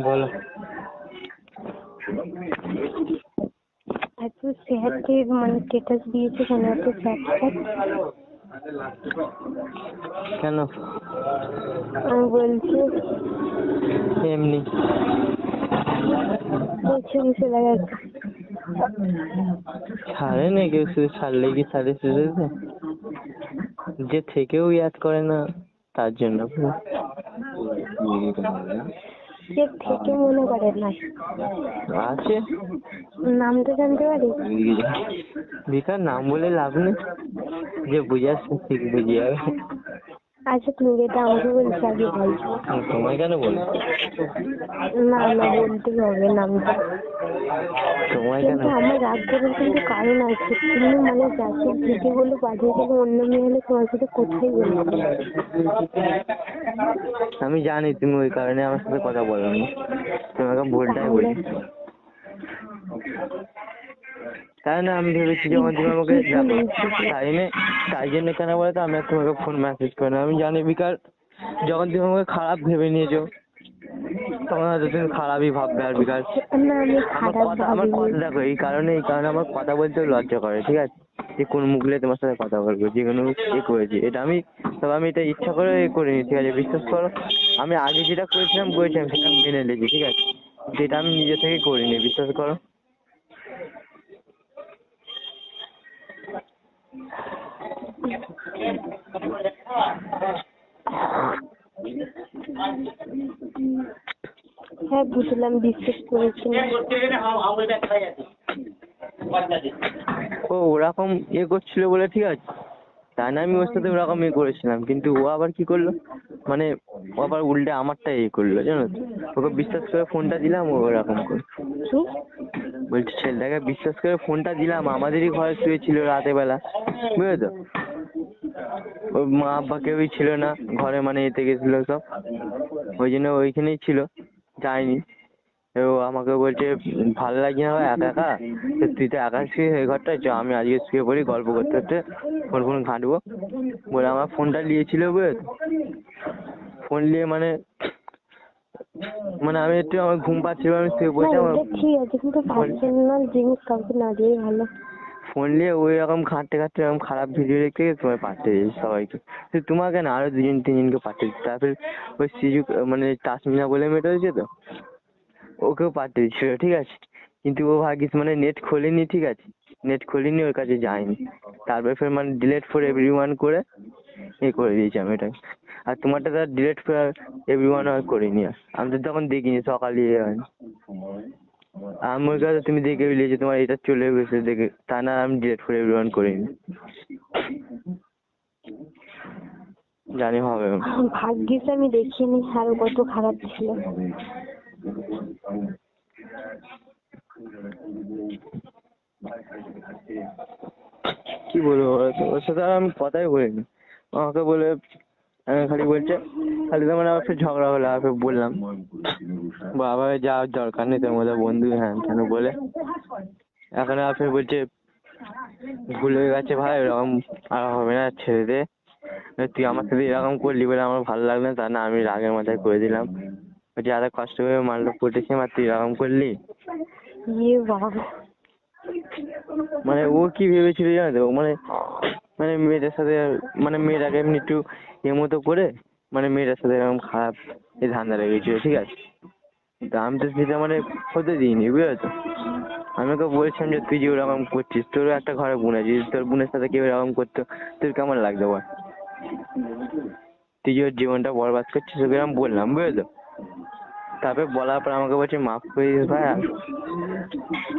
বলো। এত স্যাড মানে স্ট্যাটাস দিয়েছে কেন? এত স্যাড কেন? আমি বলছি এমনি ছবি চলে গেছে। ছাড়ে না কেউ, শুধু ছাড়লে কি ছাড়ে শুধু যে থেকেও ইয়াদ করে না তার জন্য। যে থেকে মনে করে না আছে, নামটা জানতে পারি? বেকার নাম বলে লাভ নেই, যে বুঝে আসছে ঠিক বুঝে যাবে। আচ্ছা তুমি এটা আমাকে বলছো আগে ভাই। তোমায় কেন বলবো? না না বলতেই হবে নামটা। তোমায় কেন? কিন্তু আমার রাগ করার কিন্তু কারণ আছে। তুমি মানে যাকে ভিডিও গুলো পাঠিয়েছিলে অন্য মেয়ে হলে তোমার সাথে কোথায় বলতো? আমি জানি তুমি ওই কারণে আমার সাথে কথা বলোনি, তোমাকে ভুলটাই তাহলে বলি। তাই না, আমি ভেবেছি যখন তুমি আমাকে তাই জন্য কেন বলো তো, আমি আর তোমাকে ফোন মেসেজ করি না। আমি জানি বিকাল যখন তুমি আমাকে খারাপ ভেবে নিয়েছো তখন হয়তো তুমি খারাপই ভাববে। আর বিকাল না আমি খারাপ আমার ভাবিনি। কথা দেখো, এই কারণে আমার কথা বলতেও লজ্জা করে, ঠিক আছে? যে কোন মুখলে তোমার সাথে কথা বলবো, যে কোনো করেছি এটা আমি, তবে আমি এটা ইচ্ছা করে করিনি, ঠিক আছে? বিশ্বাস করো, আমি আগে যেটা করেছিলাম সেটা আমি মেনে নিয়েছি, ঠিক আছে? যেটা আমি নিজে থেকে করিনি, বিশ্বাস করো। হ্যাঁ বুঝলাম, বিশ্বাস করেছি। ও ওরকম করছিল বলে, ঠিক আছে? তাই না, আমি ওর সাথে ওরকম করেছিলাম, কিন্তু ও আবার কি করলো, মানে ও আবার উল্টে আমারটা করলো, জানো তো? ওকে বিশ্বাস করে ফোনটা দিলাম, ও ওরকম করে। বলছি ছেলেটাকে বিশ্বাস করে ফোনটা দিলাম, আমাদেরই ঘরে শুয়েছিল রাতের বেলা, বুঝলে তো? ওর মা আব্বা কেউই ছিল না ঘরে, মানে এতে গেছিল সব, ওই জন্য ওইখানেই ছিল, যায়নি। ও আমাকে বলছে ভালো লাগছে না একা একা, তুই তো একা শুয়ে এই ঘরটায়, চ আমি আজকে শুয়ে পড়ি, গল্প করতে করতে ফোন ঘাঁটবো বলে আমার ফোনটা নিয়েছিল, বুঝলে তো? ফোন নিয়ে মানে আমি একটু, আমার ঘুম পাচ্ছিল, আমি শুয়ে পড়ছিলাম। ঠিক আছে, কিন্তু পার্সোনাল জিনিস কাউকে না দিয়ে ভালো। ফোন নিয়ে ওই রকম ঘাঁটতে এরকম খারাপ ভিডিও দেখতে তোমায় পাঠিয়ে দিয়েছি সবাইকে, তোমাকে না আরো দুজন তিনজনকে পাঠিয়ে দিচ্ছি। তারপরে ওই সিজু মানে তাসমিনা বলে মেয়েটা হয়েছে তো, ওকেও পাঠিয়ে দিচ্ছিল, ঠিক আছে? কিন্তু ও ভাগিস মানে নেট খোলেনি, ঠিক আছে? নেট খোলেনি, ওর কাছে যায়নি। তারপরে ফের মানে ডিলেট ফর এভরিওয়ান করে করে দিয়েছি আমি এটাকে। আর তোমারটা তো ডিলেট ফর এভরিওয়ান আর করিনি, আর আমি তো তখন দেখিনি, সকালে হয়নি। আমার কাছে তুমি দেখে যে তোমার এটা চলে গেছে দেখে, তা না আমি ডিলেট ফর এভরিওয়ান করিনি, জানি হবে। ভাগ্যিস আমি দেখিনি, আরো কত খারাপ ছিল। কি বলবো, ওর সাথে আর আমি কথাই বলিনি। আমাকে বলে খালি বলছে, খালি তো মানে আমার ফের ঝগড়া হলো। আর বললাম বাবা যাওয়ার দরকার নেই, তোর মধ্যে বন্ধু হ্যান কেন বলে, এখন আর ফের বলছে ভুল হয়ে গেছে ভাই, এরকম আর হবে না, ছেড়ে দে। তুই আমার সাথে এরকম করলি বলে আমার ভালো লাগলো না, তা না আমি রাগের মাথায় করে দিলাম। যারা কষ্ট করে মালটা পটেছে আর তুই এরকম করলি। মানে ও কি ভেবেছিল জানো তো, মানে মেয়েটার সাথে, মানে মেয়েটাকে এমনি একটু মতো করে, মানে মেয়েটার সাথে এরকম খারাপ ধান্দা লেগেছিল, ঠিক আছে? আমি তো সেটা মানে হতে দিইনি, বুঝেছো? আমি ওকে বলছিলাম যে তুই যে ওরকম করছিস, তোরও একটা ঘরে বোন আছে, তোর বোনের সাথে কেউ এরকম করতো তোর কেমন লাগতো বল? তুই যে ওর জীবনটা বরবাদ করছিস, ওকে আমি বললাম, বুঝেছো? তারপরে বলার পর আমাকে বলছে মাফ করে দিস ভাই, আর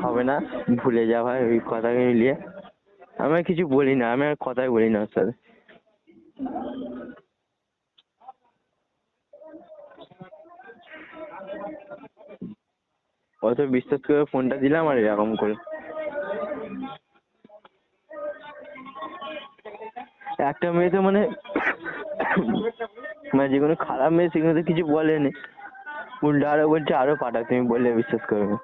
হবে না, ভুলে যা ভাই ওই কথা মিলিয়ে। আমি আর কিছু বলি না, আমি আর কথাই বলি না ওর সাথে। অত বিশ্বাস করে ফোনটা দিলাম আর এরকম করে। একটা মেয়ে তো মানে যে কোনো খারাপ মেয়ে সেগুলো তো কিছু বলেনি, উল্টো আরো বলছে আরো পাঠা, তুমি বললে বিশ্বাস করবে।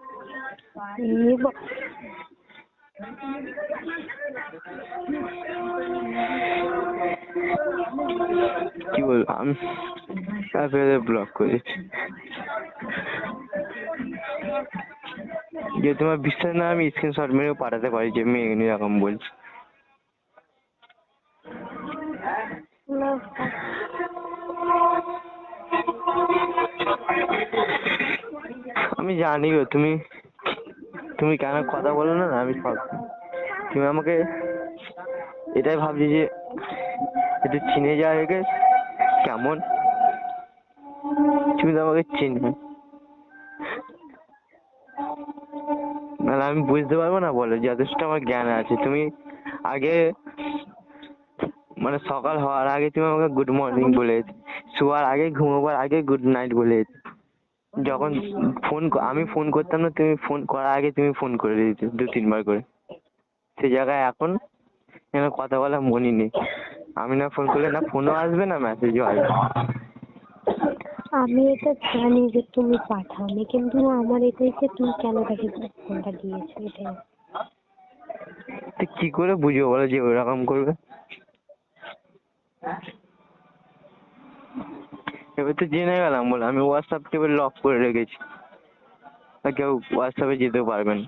কি বলবো আমি, তারপরে ব্লক করে দিচ্ছি। যে তোমার বিশ্বাস না আমি স্ক্রিনশট মেরেও পাঠাতে পারি যে মেয়ে এরকম বলছি। না, আমি জানি গো তুমি তুমি কেন কথা বলো না আমি সব, তুমি আমাকে এটাই ভাবছি যে একটু চিনে যাওয়া একে কেমন, তুমি তো আমাকে চিনবে, নাহলে আমি বুঝতে পারবো না বলো, যথেষ্ট আমার জ্ঞান আছে। তুমি আগে মানে সকাল হওয়ার আগে তুমি আমাকে গুড মর্নিং বলে, শোয়ার আগে ঘুমোবার আগে গুড নাইট বলে, যখন আমি ফোন করতাম না তুমি ফোন করার আগে তুমি ফোন করে দিতে 2-3 বার করে। সেই জায়গায় এখন কথা বলা মনই নেই, আমি না ফোন করলে না ফোনও আসবে না মেসেজও আসবে। আমি এটা জানি যে তুমি পাঠাওনি, কিন্তু আমার এটাই যে তুমি কেন তাকে ফোনটা দিয়েছো এটাই। তো কি করে বুঝবো বলো যে ওরকম করবে? এবার তো জেনে গেলাম বলে আমি হোয়াটসঅ্যাপকে এবার লক করে রেখেছি, আর কেউ হোয়াটসঅ্যাপে যেতে পারবে না,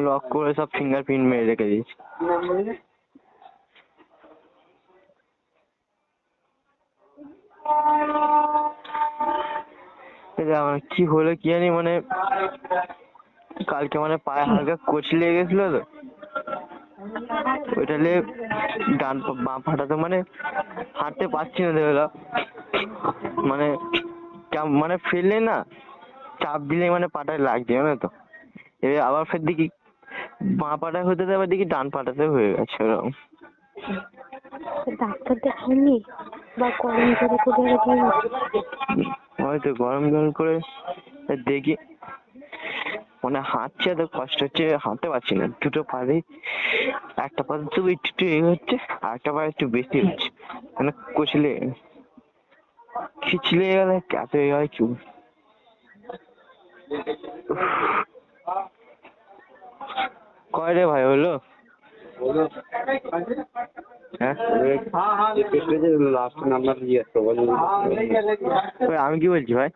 লক করে সব ফিঙ্গারপ্রিন্ট মেরে রেখে দিয়েছি। আমার কি হলো কি জানি, মানে কালকে মানে পায়ে হালকা কোচ লেগে গেছিল তো, ওইটা নিয়ে বাঁ পাটা তো মানে হাঁটতে পারছি না দেখলো, মানে মানে ফেললে না চাপ দিলে মানে পাটায় লাগছে জানো তো, এবার আবার ফের দেখি বাঁ পাটায় হতে আবার দেখি ডান পাটাতে হয়ে গেছে ওরকম। ডাক্তার দেখাননি বা গরম জলে করে রেখে? হয়তো গরম জল করে দেখি, মানে হাঁটছে তো কষ্ট হচ্ছে, হাঁটতে পারছি না, দুটো পায়ে একটা পা তো একটু একটু হচ্ছে আর একটা পা একটু বেশি হচ্ছে, মানে কচলে খিচলে গেলে এত হয় কি। কয় রে ভাই হলো? হ্যাঁ লাস্ট নাম্বার দিয়ে আমি কি বলছি ভাই?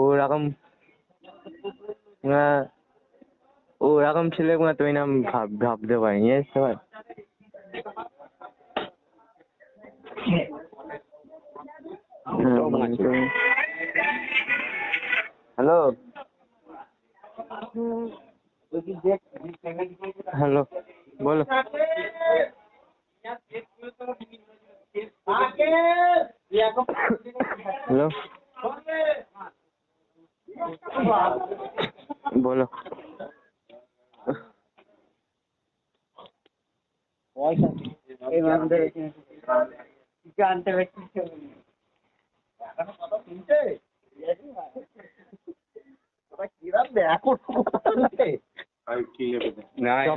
ওরকম ওরকম ছেলে তুই না ভাবতে পারিনি, বুঝতে পার। হ্যালো হ্যালো বলো। হ্যালো বলো।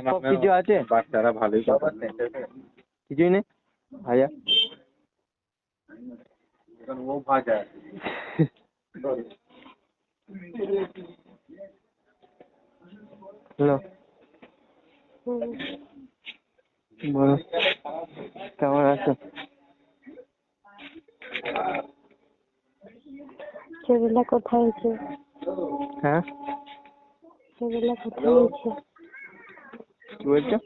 সব কিছু আছে, বাচ্চারা ভালোই কথা কিছুই নেই ভাইয়া। ও ভাজা হ্যালো বলো, কেমন আছো? ছেলেটা কোথায় আছে? হ্যাঁ ছেলেটা কোথায় আছে? কি বলছো?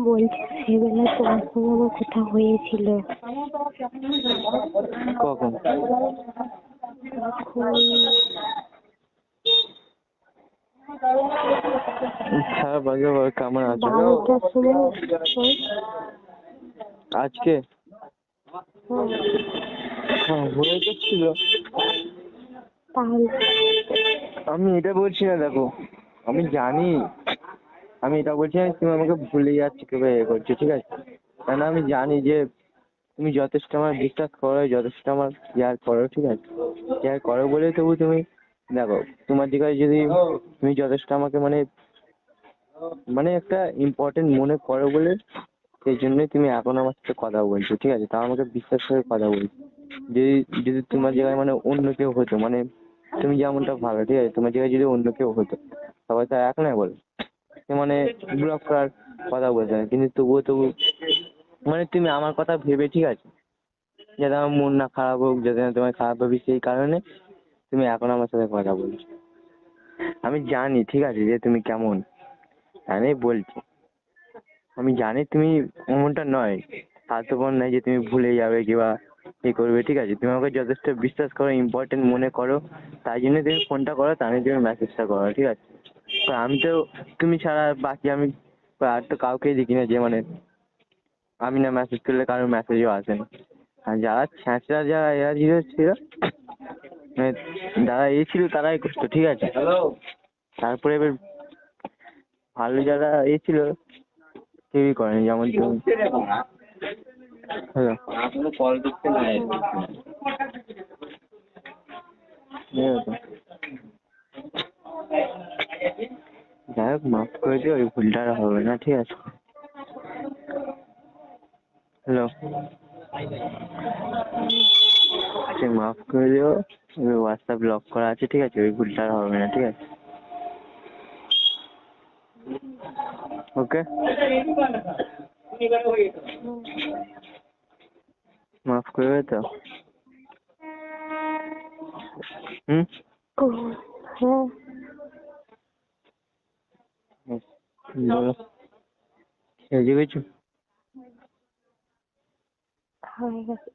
বলছি ছেলেবেলা তোমার সঙ্গে আমার কথা হয়েছিল। কখন? খারাপ আগে কেমন আছো? 12টার সময়। আজকে হ্যাঁ হয়ে যাচ্ছিল। তাহলে আমি এটা বলছি না, দেখো আমি জানি, আমি এটা বলছি না তুমি আমাকে ভুলে যাচ্ছ কেউ এ করছো, ঠিক আছে? কেন আমি জানি যে তুমি যথেষ্ট আমার বিশ্বাস করো, যথেষ্ট আমার কেয়ার করো, ঠিক আছে? কেয়ার করো বলেই তবু তুমি দেখো তোমার জায়গায় যদি তুমি যথেষ্ট আমাকে মানে মানে একটা ইম্পর্টেন্ট মনে করো বলে সেই জন্যই তুমি এখন আমার সাথে কথা বলছো, ঠিক আছে? তাও আমাকে বিশ্বাস করে কথা বলছো। যদি যদি তোমার জায়গায় মানে অন্য কেউ হতো, মানে তুমি যেমনটা ভালো, ঠিক আছে? তোমার জায়গায় যদি অন্য কেউ হতো, সবাই তো এক নয় বলো, মানে ব্লক করার কথা বলছে না, কিন্তু তবু মানে তুমি আমার কথা ভেবে, ঠিক আছে, যাতে আমার মন না খারাপ হোক, যাতে না তোমার খারাপ ভাবি, সেই কারণে তুমি এখন আমার সাথে কথা বলছো। আমি জানি, ঠিক আছে, যে তুমি কেমন, আমি বলছি, আমি জানি তুমি এমনটা নয়, স্বার্থপর নয় যে তুমি ভুলে যাবে কিংবা এ করবে, ঠিক আছে? তুমি আমাকে যথেষ্ট বিশ্বাস করো, ইম্পর্টেন্ট মনে করো, তাই জন্য তুমি ফোনটা করো, তাই জন্য তুমি মেসেজটা করো, ঠিক আছে? তো আমি তো তুমি ছাড়া বাকি আমি আর তো কাউকেই দেখি না, যে মানে আমি না মেসেজ করলে কারোর মেসেজও আসে না। আর যারা ছ্যাঁচড়া, যারা এরা ছিল, মানে যারা ছিল তারাই করতো, ঠিক আছে? তারপরে এবার ভালো যারা ছিল কেউই করেনি, যেমন তুমি। হ্যালো, এখনো কল দিচ্ছে না। যাই হোক, মাফ করে দিও, ওই ভুলটা আর হবে না, ঠিক আছে? হ্যালো, ঠিক মাফ করে দিও, ওই হোয়াটসঅ্যাপ লক করা আছে, ঠিক আছে? ওই ভুলটা আর হবে না, ঠিক আছে? ওকে, মাফ করবে তো? হুম, হ্যাঁ, বলো, খেয়েছি কিছু? হয়ে গেছে,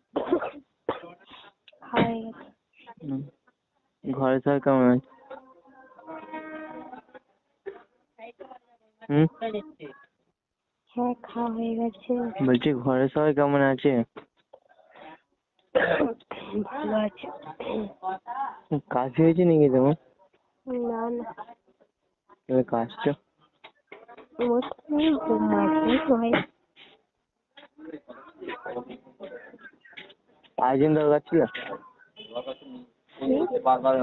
হয়ে গেছে। হুম। ঘরে সবাই কেমন আছে? হুম, হ্যাঁ, খাওয়া হয়ে গেছে। বলছি ঘরে সবাই কেমন আছে? ভালো আছে। কাশি হয়েছে নাকি তোমার? না না, তাহলে কাশছো? মাঝে হয়। আয়োজন দরকার ছিল? বারবার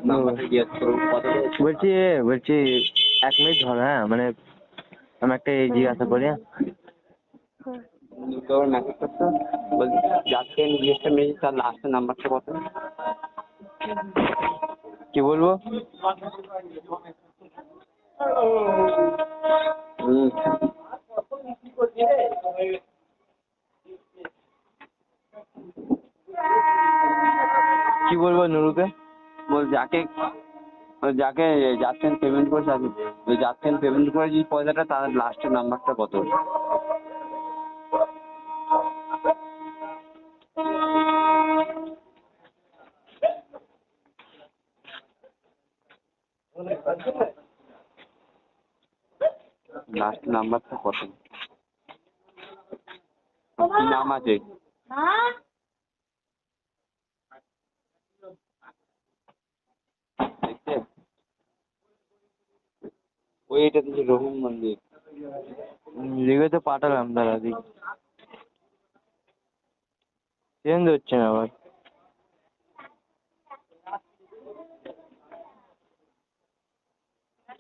নাম্বারটা জিজ্ঞেস করো কত। বলছি বলছি 1 মিনিট ধর, হ্যাঁ, মানে আমি একটা জিজ্ঞাসা করি, হ্যাঁ? তোর মেসেজ করতো, বলছি যাচ্ছে নিজস্ব মেসেজ, তার লাস্টের নাম্বারটা কত? কি বলবো? হুম। কি বলবো নুরুকে? বল যাকে যাচ্ছেন পেমেন্ট করেছে, ওই যাচ্ছেন পেমেন্ট করে যে পয়সাটা, তার লাস্টের নাম্বারটা কত? লাস্ট নাম্বারটা কত? কি নাম আছে? দেখতে ওইটা দিচ্ছে রহিম মন্দির। লিখে তো পাঠালাম, দাদা দিক চেঞ্জ হচ্ছে না আবার।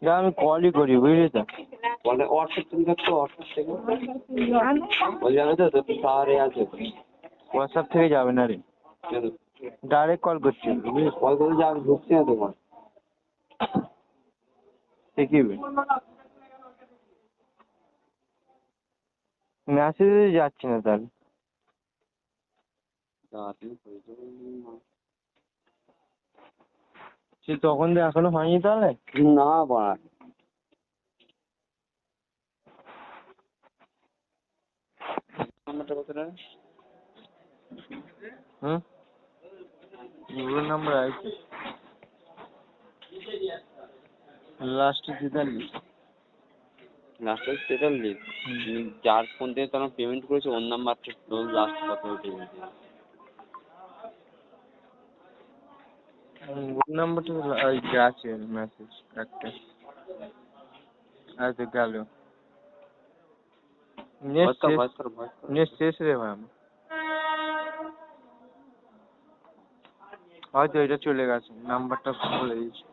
না, আমি কলই করি, বুঝলি তো? বলে হোয়াটসঅ্যাপ তুমি দেখছো, হোয়াটসঅ্যাপ থেকে বলে যাবে তো, তো তাহলে আছে। হোয়াটসঅ্যাপ থেকে যাবে না রে, ডাইরেক্ট কল করছি, বুঝলি? কল করে যাবে, ঢুকছে না তোমার। শিখিবে মেসেজ যাচ্ছে না তাহলে। সে তখন তো এখনো হয়নি তাহলে। না বাড়া, নাম্বারটা কত রে? হুম, গুগল নাম্বার আছে, লাস্ট 43। লাস্টে সেটাল লিখ, যার ফোন থেকে তোমার পেমেন্ট করেছে ওর নাম্বারটা লাস্ট কত পেমেন্ট? গুগল নাম্বারটা আছে মেসেজ একটা, আচ্ছা গেল। নেট শেষ রে ভাই আমার। হয়তো এটা চলে গেছে, নাম্বারটা বলে দিচ্ছি।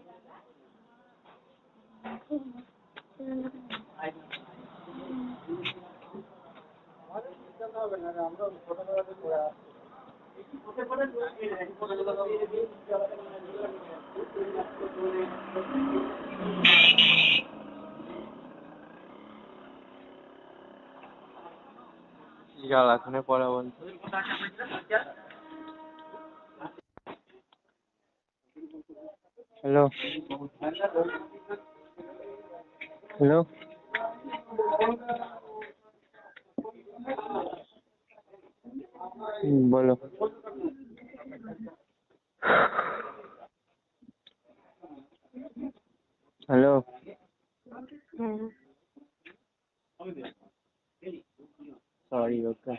জ্বালাখানে পড়া বলতে হ্যালো হ্যালো বলো হ্যালো হ্যাঁ সরি ওকে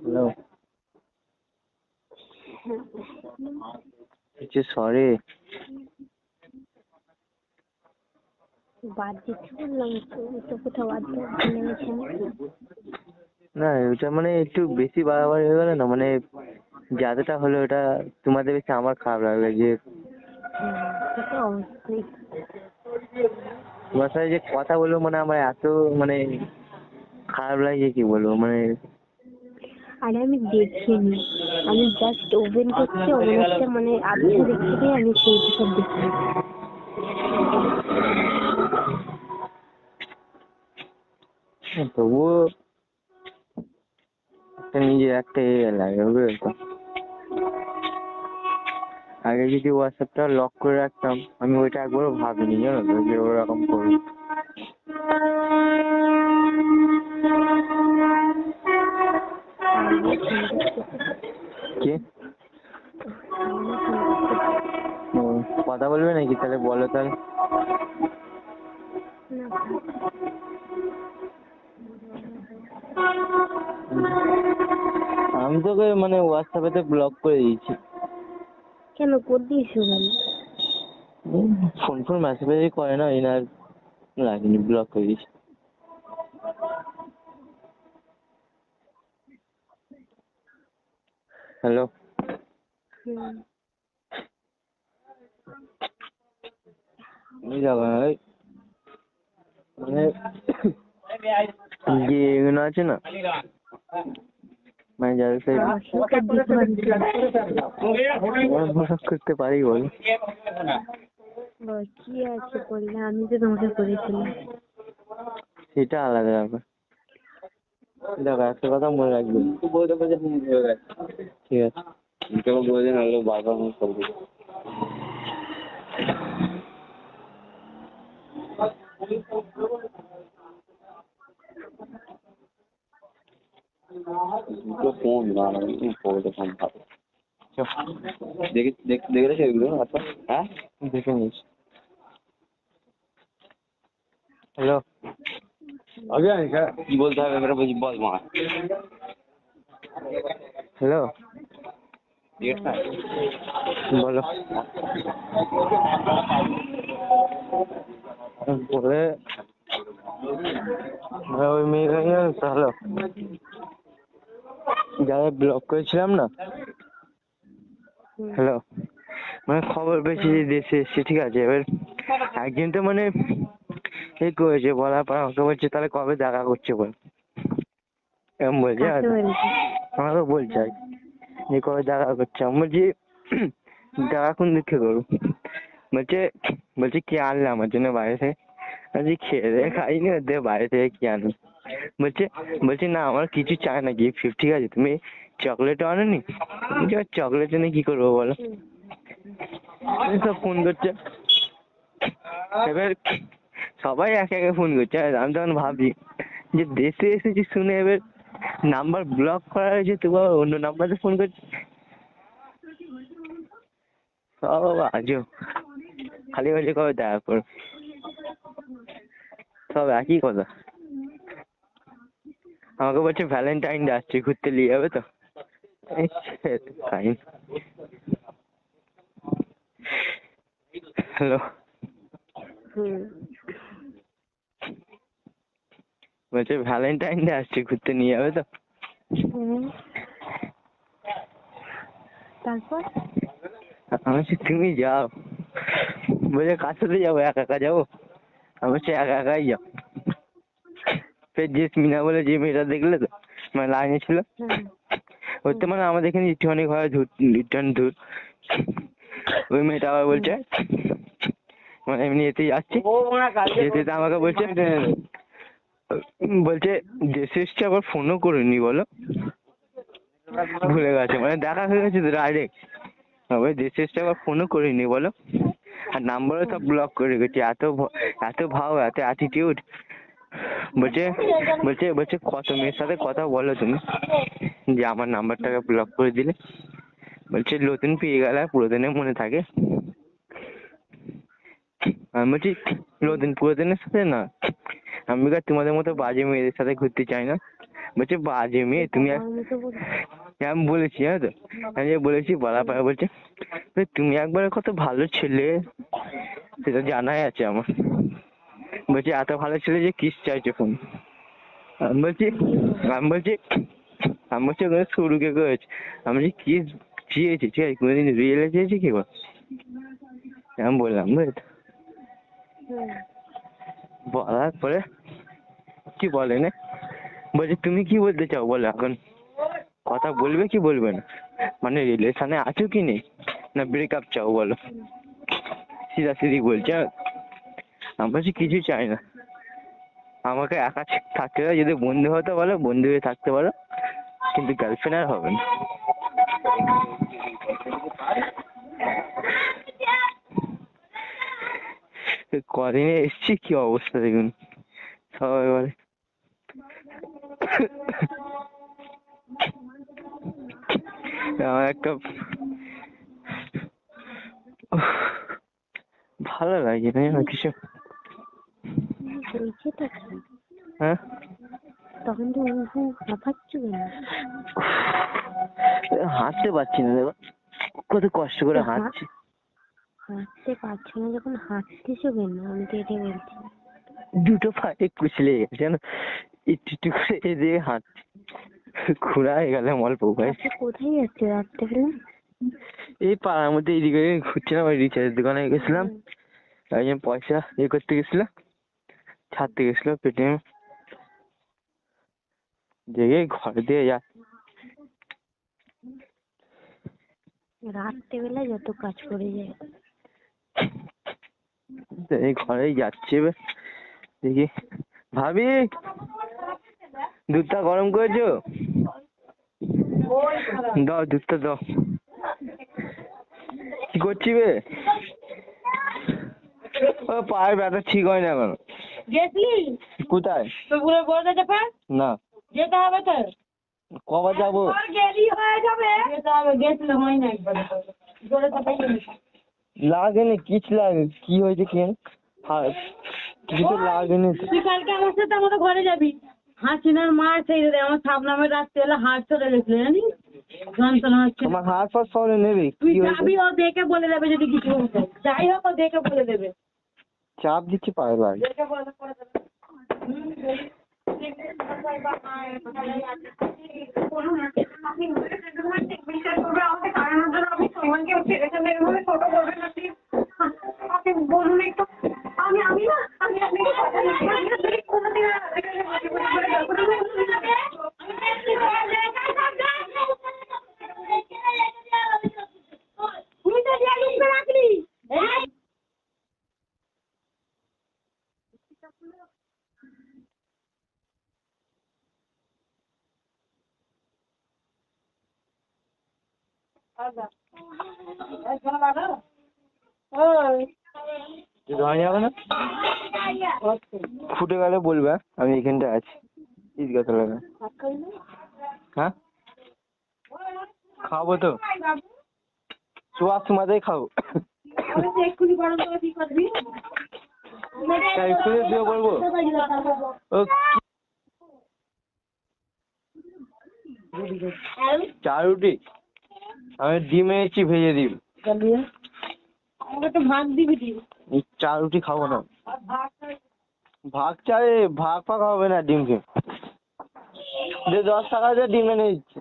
হ্যালো কিছু সরি বাদ দিচ্ছি বললাম তো, তো কোথাও বাদ দেওয়া ভুলে গেছে না। না ওটা মানে একটু বেশি বাড়াবাড়ি হয়ে গেল না, মানে যাদেরটা হলো ওটা তোমাদের বেশি আমার খারাপ লাগবে যে সে তো অবশ্যই। তোমার সাথে যে কথা বলবো মানে আমার এত মানে খারাপ লাগে কি বলবো মানে আরে আমি দেখিনি, আমি জাস্ট ওপেন করছি অনেকটা মানে আধা দেখতে দিয়ে আমি সেই সব দেখছি। তবুও একটা নিজের একটা লাগে বুঝলে তো। আগে যদি হোয়াটসঅ্যাপটা লক করে রাখতাম আমি ওইটা একবারও ভাবিনি জানো তো যে ওরকম করবো। কি ও, কথা বলবে নাকি তাহলে বলো তাহলে। না আমি তোকে মানে হোয়াটসঅ্যাপে ব্লক করে দিয়েছি। কেন করে দিয়েছো কেন? ফোন মেসেজ করে না এনার লাগেনি ব্লক করে দিয়েছি। হ্যালো এই যাবো ওই মানে যে এগুলো আছে না মানে যাদের সাথে করতে পারি বল কি আছে করলে, আমি তো তোমাকে করেছিলাম। সেটা আলাদা ব্যাপার। দেখো একটা কথা মনে রাখবে, ঠিক আছে তোকে বলে নাহলে বারবার মনে করবি। ফোন না ফোন ভালো দেখেছো এগুলো? আচ্ছা হ্যাঁ দেখে নিস। হ্যালো কি বলতে হবে এবারে বলছি বল মা। হ্যালো বলো বলে ওই মেয়ে হ্যালো যারা ব্লক করেছিলাম না, হ্যালো মানে খবর পেয়েছি যে দেশে এসছে ঠিক আছে। এবার একদিন তো মানে এই করেছে বলার পর আমাকে বলছে তাহলে কবে দেখা করছে বল, এরকম বলছে। আমাকে বলছে আর যে কবে দেখা করছে। আমি বলছি দেখা কোন দিকে করবো, বলছে বলছে কি আনলে আমার জন্য বাইরে থেকে। বলছি খেয়ে দিয়ে খাইনি ওদের বাইরে থেকে কি আনবো। বলছে না আমার কিছু চাই না গিফট ঠিক আছে, তুমি চকলেটও আনোনি। চকলেট এনে কি করবো বলো, সব ফোন করছে। এবার সবাই একে একে ফোন করছে। আমি তখন ভাবছি যে দেশে এসেছি শুনে এবার নাম্বার ব্লক করা হয়েছে তবু আবার অন্য নাম্বারে ফোন করছে। সব আজব, খালি বলছে কবে দেখা করো, সব একই কথা। আমাকে বলছে ভ্যালেন্টাইন ডে আসছে ঘুরতে নিয়ে যাবে তো। হ্যালো বলছে ভ্যালেন্টাইন ডে আসছে ঘুরতে নিয়ে যাবে তো। তারপর আমি বলছি তুমি যাও। বলছে কার সাথে যাবো, একা একা যাবো। আমি বলছি একা একাই যাও। ফের জেসমিনা বলে যে মেয়েটা দেখলে তো মানে লাইনে ছিল, ওর তো মানে আমাদের এখানে একটুখানি ঘরে দূর ওই মেয়েটা আবার বলছে মানে এমনি এতেই যাচ্ছি, যেতে যেতে আমাকে বলছে দেশে এসছে, আবার ফোনও করিনি বলো, ভুলে গেছে, মানে দেখা হয়ে গেছে তো ডাইরেক্ট, আবার দেশে এসছে আবার ফোনও করিনি বলো, আর নাম্বারও সব ব্লক করে রেখেছি, এত ভাও, এত অ্যাটিটিউড। বলছে বলছে বলছে কত মেয়ের সাথে কথা বলো তুমি যে আমার নাম্বারটাকে ব্লক করে দিলে, বলছে নতুন পেয়ে গেলে আর পুরাতনের মনে থাকে। আমি বলছি নতুন পুরাতনের সাথে না, আমি আর তোমাদের মতো বাজে মেয়েদের সাথে ঘুরতে চাই না। বলছে বাজে মেয়ে তুমি, আমি বলেছি হ্যাঁ তো, আমি বলেছি বলার পরে বলছে তুমি একবারে কত ভালো ছেলে, সেটা জানাই আছে আমার। বলছি এত ভালো ছেলে যে কিস চাইছে ফোন। আমি বলছি ওখানে শুরুকে করেছে, আমি বলছি কি চেয়েছি, ঠিক আছে কোনোদিন রিয়েলে চেয়েছি কি বল, আমি বললাম বুঝলি। বলার পরে কি বলে না, বলছে তুমি কি বলতে চাও বলো, এখন কথা বলবে কি বলবে না, মানে রিলেশনে আছো কি নেই, না ব্রেকআপ চাও বলো, সিধি বলছে। আমি বলছি কিছু চাই না, আমাকে একা থাকতে দাও, যদি বন্ধু হতে বলো বন্ধু হয়ে থাকতে পারো, কিন্তু গার্লফ্রেন্ড আর হবে না। কদিনে এসছি কি অবস্থা দেখুন, সবাই বলে আমার একটা ভালো লাগে না জানো কিছু। হয়েছে তো কি? হ্যাঁ তখন তো হাঁপাচ্ছ কেন? হাঁটতে পারছি না, দেখো কত কষ্ট করে হাঁটছি। হাঁটতে পারছো না যখন হাঁটতেছো কেন? আমি তো এটাই বলছি। দুটো পায়ে কুচলে গেছে জানো, একটু করে এদিকে হাঁটছি, খুঁড়া হয়ে গেলে অল্প ভাই। কোথায় যাচ্ছে রাত্রেবেলা? এই পাড়ার মধ্যে এদিকে ঘুরছিলাম, ওই রিচার্জের দোকানে গেছিলাম, একজন পয়সা করতে গেছিলাম, ছাড়তে গেছিল পেটিএম, দেখে ঘরে দিয়ে যা। রাত্রেবেলা যত কাজ করে যায়। এই ঘরেই যাচ্ছে এবার, দেখি ভাবি দুধটা গরম করেছো, দাও দুধটা দাও। কি করছি বে? ও পায়ের ব্যথা ঠিক হয় না এখন। গেছলি কোথায়? তো পুরো বলতে যাবে না যেতে হবে তো, কবে যাবো? তোর গেলি হয়ে যাবে, যেতে হবে, গেছলে হয় না একবার জোরে কথা লাগেনি কিছু, লাগে কি হয়েছে কি জানি, কিছু তো লাগেনি তো। তুই কালকে আমার সাথে আমাদের ঘরে যাবি, হাসিনার মা সেই রে আমার সাপ নামের রাস্তা এলে হাট চলে গেছিল জানিস, যন্ত্রণা হচ্ছে। তোমার হাত ফাত সরে নেবে, তুই কি হয়েছে? যাবি, ও দেখে বলে দেবে যদি কিছু হতো, যাই হোক ও দেখে বলে দেবে, চাপ দিচ্ছি পায়ে লাগে। দেখে বলে দেবে। বলুন একটু, আমি না রাখলি ধরে যাবে না, ফুটে গেলে বলবে আমি এখানটা আছি ঈদগাহ এলাকায়। হ্যাঁ খাবো তো, শোয়ার সময়তেই খাবো। এক্ষুনি গরম করে কি করবি? তাই এক্ষুনি দিয়ে বলবো ও চা রুটি, আমি ডিম এনেছি ভেজে দিই। আমাকে তো ভাত দিবি তুই। চা রুটি খাবো না, ভাগ চাই, ভাগ ফাগ হবে না, ডিম খেয়ে যে 10 টাকা দিয়ে ডিম এনে দিচ্ছে,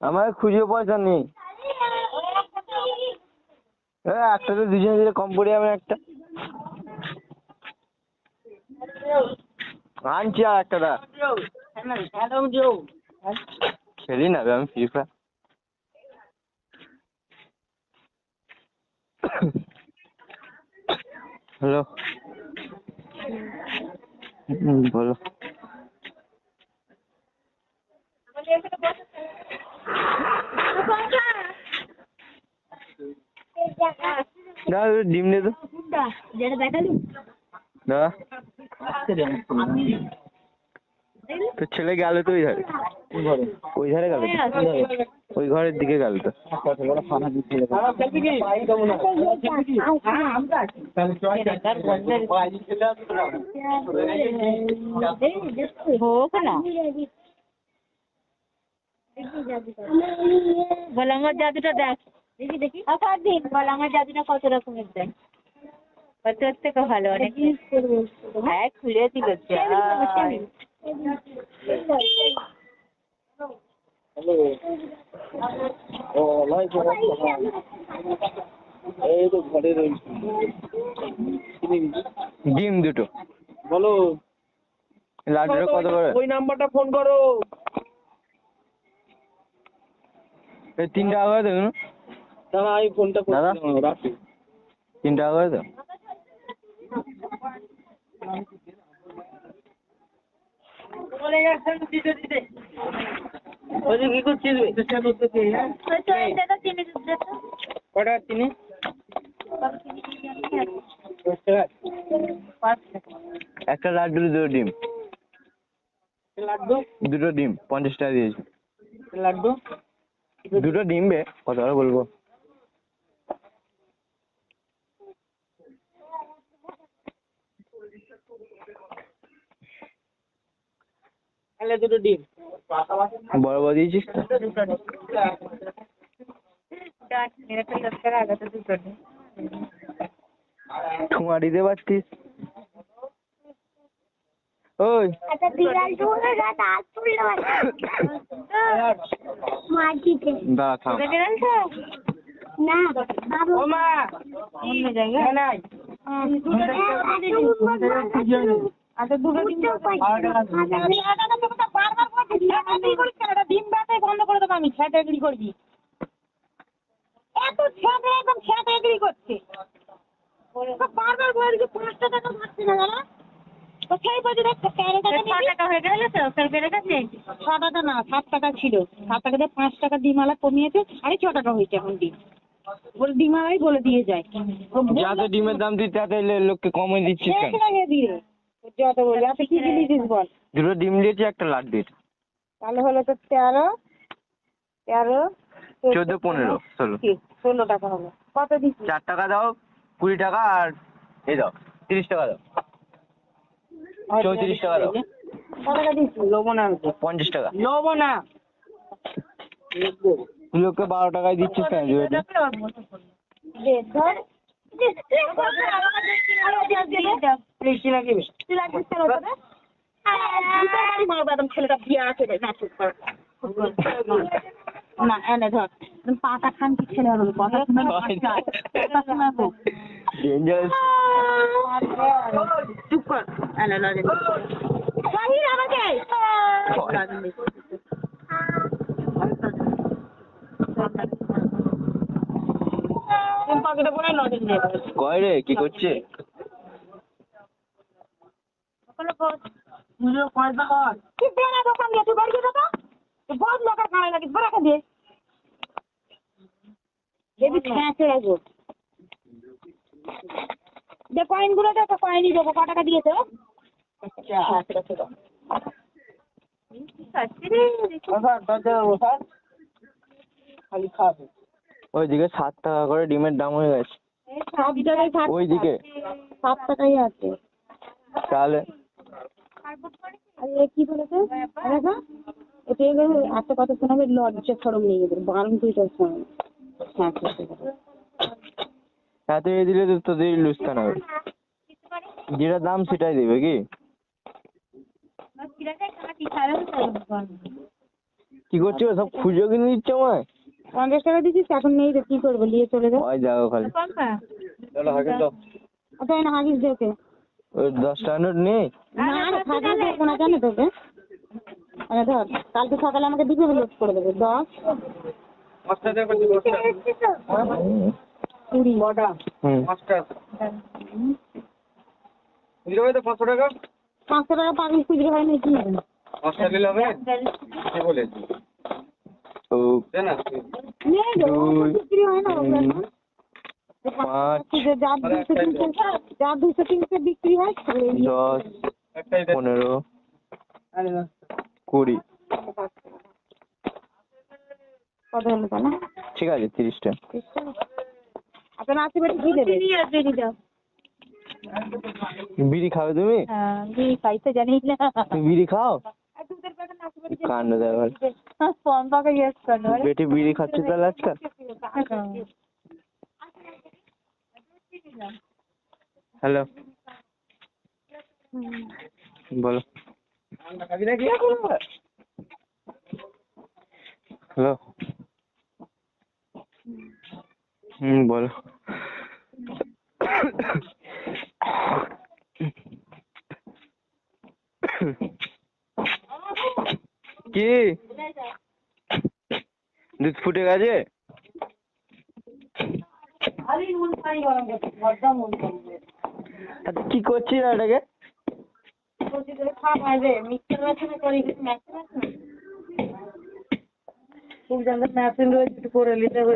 আমার খুঁজে পয়সা নেই। একটা তো দুজনে দিলে কম পড়ে যাবে একটা, আনছি আর একটা দা। খেলি না আমি ফ্রি ফায়ার। হ্যালো, বলো। দাদা ডিম দে তো যেটা দেখালি দাদা। তোর ছেলে গেল তো ওই ধারে, ওই ধারে গেল ওই ঘরের দিকে গেল তো। হোক না বলে আমার জাদুটা দেখ, দেখি দেখি বলে আমার জাদুটা কত রকমের দেখ, তোর থেকে ভালো অনেক। হ্যাঁ খুলে দিল এই তো ঘরে রয়েছে। ডিম দুটো বলো, লাড্ডুটা কত করে? ওই নাম্বারটা ফোন করো। 3 টাকা করে দেবেন। দাদা আমি ফোনটা দাদা? রাখি। 3 টাকা করে তো। কি করছিস? কটা চিনি? 10 টাকা। একটা লাড্ডু দুটো ডিম, লাড্ডু দুটো ডিম 50 টাকা দিয়েছি। লাড্ডু দুটো ডিম বে, কত করে বলবো? তাহলে দুটো ডিম। বড় বড় দিয়েছিস তো? ঠুঙা দিতে পারতিস। ওই একটা বিড়াল ঢুকে গেছে হাত তুললো মাটিতে দাঁড়া থাম। না বাবু ও মা, অন্য জায়গায় নাই। আচ্ছা দুটো ডিম ডিম বাটাই বন্ধ করে দেবো আমি, ছেটাগিরি করবি এত ছেটে একদম ছেটাগিরি করছে বারবার বলে দিচ্ছে 5 টাকা ভাবছি না জানা তো সেই বলছি দেখ 6 টাকা হয়ে গেল তো ফের বেড়ে গেছে 6 টাকা না 7 টাকা ছিল 7 টাকা দিয়ে 5 টাকা ডিমালা কমিয়েছে আরে 6 টাকা হয়েছে এখন ডিম বলে ডিমালাই বলে দিয়ে যায় যত ডিমের দাম তুই তাতে লোককে কমে দিচ্ছিস কেন? লাগে দিয়ে যত বলি আপনি কি দিয়েছিস বল দুটো ডিম দিয়েছি, একটা লাড্ডু দিয়েছি। তাহলে হলো তো 13 14, 15, 16। 16 টাকা হলো কত দিচ্ছি 4 টাকা দাও, 20 টাকা আর এই দাও 30 টাকা দাও, 34 টাকা দাও, কত টাকা দিচ্ছি লবণ আনতে 50 টাকা। লবণ না। তুই লোককে 12 টাকায় দিচ্ছিস কেন? দুটো ডিম? দে ধর মিষ্টি নাকি? ছেলেটা বিয়ে আছে না এনে ধর পাতা খান কি ছেলে হবে কথা শোনাবো Dangerous। চুপ কর এনে লাগে বাহির আমাকে তুমি পাখিটা পরে নজর দিয়ে কয় রে, কি করছে? তুই বেড়া দোকান দিয়ে তুই বাড়ি দেবো তুই বহুত লোকের খাড়া লাগিস বেড়াকে দিয়ে দেবি খেঁচে রাখবো যে কয়েনগুলো দে তো কয়েনই দেবো ক টাকা দিয়েছে খালি খাবে। ওইদিকে 7 টাকা করে ডিমের দাম হয়ে গেছে। সব জায়গায় ওইদিকে 7 টাকাই আছে তাহলে আর এ কি বলেছে দেখো এটা এগুলো একটা কথা শোনাবে লজ্জা সরম নেই এদের বারণ তুই তো শোন এত এ দিলে তো তোদের লুস্কান হবে। যেটা দাম সেটাই দেবে কি? কি করছো সব খুঁজো কিনে দিচ্ছ আমায়? 50 টাকা দিচ্ছিস এখন নেই তো কি করবো নিয়ে চলে যাও ওই যাও খালি আচ্ছা না হাগিস দেখে ওই 10 টাকা নোট নেই। না না হাগিস দেখো না জানো তোকে আরে ধর কালকে সকালে আমাকে দিবে লোড করে দেবে 10 কুড়ি। কটা? হুম 5টা। খুচরো হবে তো 500 টাকা? 500 টাকা পাগল খুচরো হয় না কি হবে? 5টা নিলে হবে? কে বলেছে? ও তাই না? নেই গো, অত বিক্রি হয় না ওগুলো এখন। 5 যার 200-300 বিক্রি হয় 10 একটাই দেখ। 15 আরে না। 20 কত হলো তাহলে? ঠিক আছে 30টা। আপনার আশেপাশে কি দেবে? বিড়ি দাও। বিড়ি খাবে তুমি? হ্যাঁ, বিড়ি খাইতে জানি না। তুমি বিড়ি খাও? আর দুধের প্যাকেট আশেপাশে কাণ্ড দেওয়ার ফোন পাকে ইউজ করো। বেটি বিড়ি খাচ্ছে তাহলে আজকাল? হ্যালো বলো। খাবি নাকি? হ্যালো বলো। কি দুধ ফুটে গেছে? আচ্ছা কি করছিস এটাকে?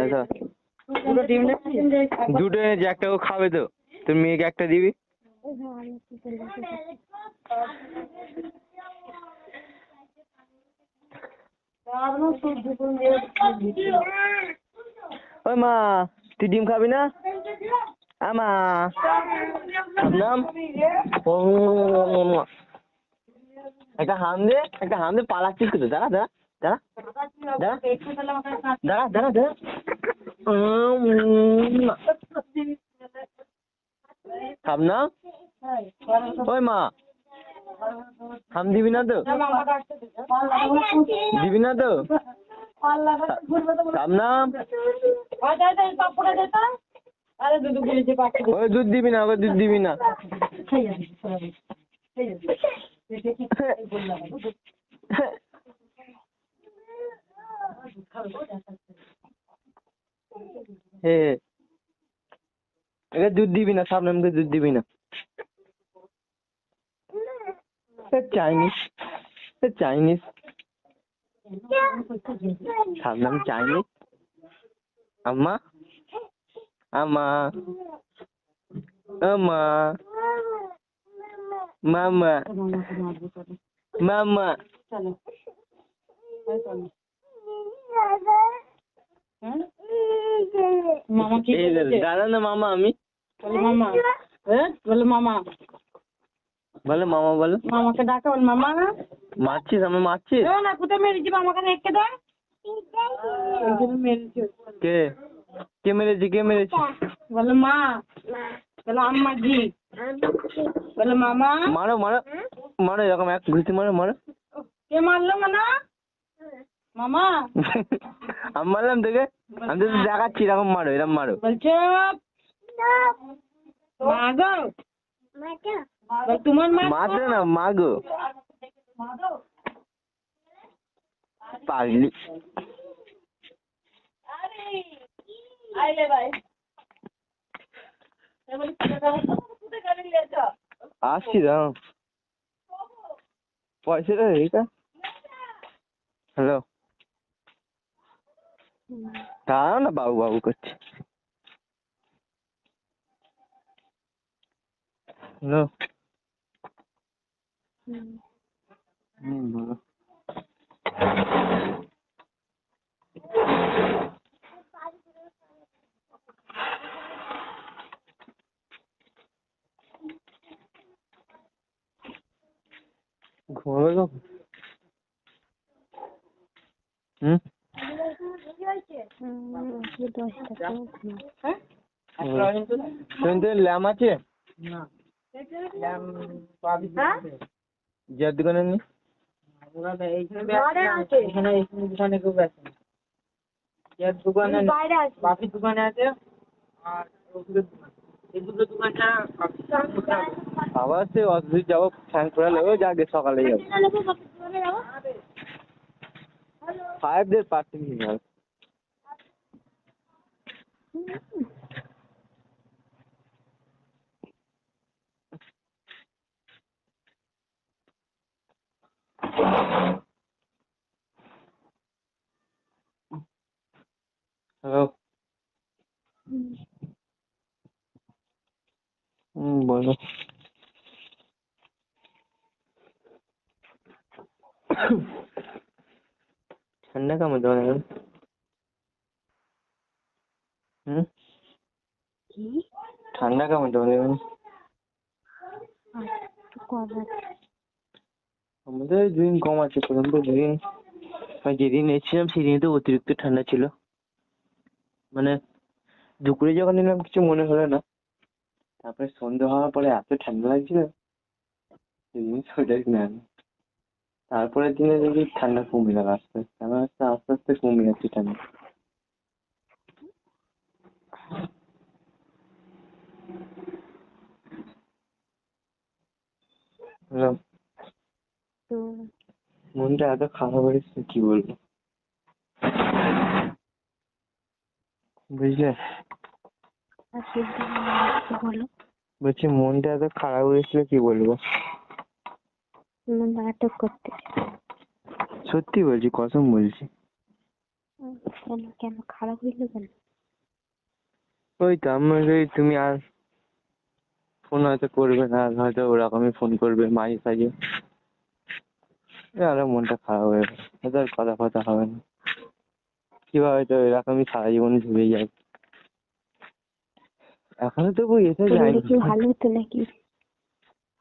আচ্ছা, দুটো এনেছি, একটা ও খাবে তো, তোর মেয়েকে একটা দিবি। ওই মা তুই ডিম খাবি না? আমা নাম একটা হাম দে পালাচ্ছিস তো, দাঁড়া দাঁড়া দাঁড়া দাঁড়া দাঁড়া দাঁড়া দাঁড়া খাব না? ওই মা হাম দিবি না তো? দিবি না তো? খাব না? ওই দুধ দিবি না, ওই দুধ দিবি না। হে একে দুধ দিবি না, সামনে দুধ দিবি না। চাইনিজ চাইনিজ সামনে চাইনিজ। আম্মা আম্মা আম্মা মামা মামা মামা কি এই বলেছে? দাদা না মামা আমি বলে মামা। হ্যাঁ? বলে মামা। বলো মামা বলো। মামাকে ডাকে বল মামা। মারছিস আমি মারছিস? না কোথায় মেরেছি মামাকে দেখতে দে। ওইখানে মেরেছি। কে কে মেরেছি কে মেরেছি? বলে মা। বলে আম্মা জি। বলে মামা। মারো মারো মারো, এরকম এক ঘুষি মারো মারো। কে মারলো মানা? মামা। আমি মারলাম তোকে? আমি তো দেখাচ্ছি এরকম মারো, এরকম মারো। বলছে মা গো। বল তোমার মা। মারতে না মা গো পাগলি। আসছি দাঁড়াও, পয়সাটা এইটা। হ্যালো দাঁড়াও না, বাবু বাবু করছি। হ্যালো বলো। ঘুমাবে কখন? তুমি তো ল্যাম আছে না। পাবি যার দোকানে নেই? ওরা এইখানে দোকানে কেউ বেচে না। যার দোকানে পাখির দোকানে আছে আর ওষুধের দোকানে। এই দুটো দোকানটা আবার সে অসুবিধ যাবো ফ্যান খোলালে, ও যাকে সকালে যাবো 5 ডেজ পার্টি নিয়ে যাবে। হ্যালো। বলো। ঠান্ডা কেমন তোমার এখন? কি ঠান্ডা কেমন তোমার এখন? একটু কম আছে। আমাদের দুদিন কম আছে, প্রথম তো দুদিন যেদিন এসেছিলাম সেদিন তো অতিরিক্ত ঠান্ডা ছিল। মানে দুপুরে যখন এলাম কিছু মনে হলো না, তারপরে সন্ধ্যা হওয়ার পরে এত ঠান্ডা লাগছিল সেদিন সোয়েটার কিনে আনি। তারপরের দিনে দেখি ঠান্ডা কমে গেল আস্তে আস্তে, আমার আস্তে আস্তে কমে যাচ্ছে ঠান্ডা। হ্যালো। তো মনটা এত খারাপ হয়েছে কি বলবো, বুঝলে? আর শুনতে বলো। বলছি মনটা এত খারাপ হয়েছিল কি বলবো। নাটক করতে। সত্যি বলছি, কসম বলছি। কেন কেন খারাপ হইলো কেন? ওই তো আমাকে তুমি আর ফোন হয়তো করবে না, আর হয়তো ওরকমই ফোন করবে মাঝে সাঝে, আরো মনটা খারাপ হয়ে গেল। হয়তো আর কথা ফথা হবে না, কিভাবে তো এরকমই সারা জীবন ঘুরে যায়। এখনো তবু এসে যায়, বললে কি ভালো হতো নাকি?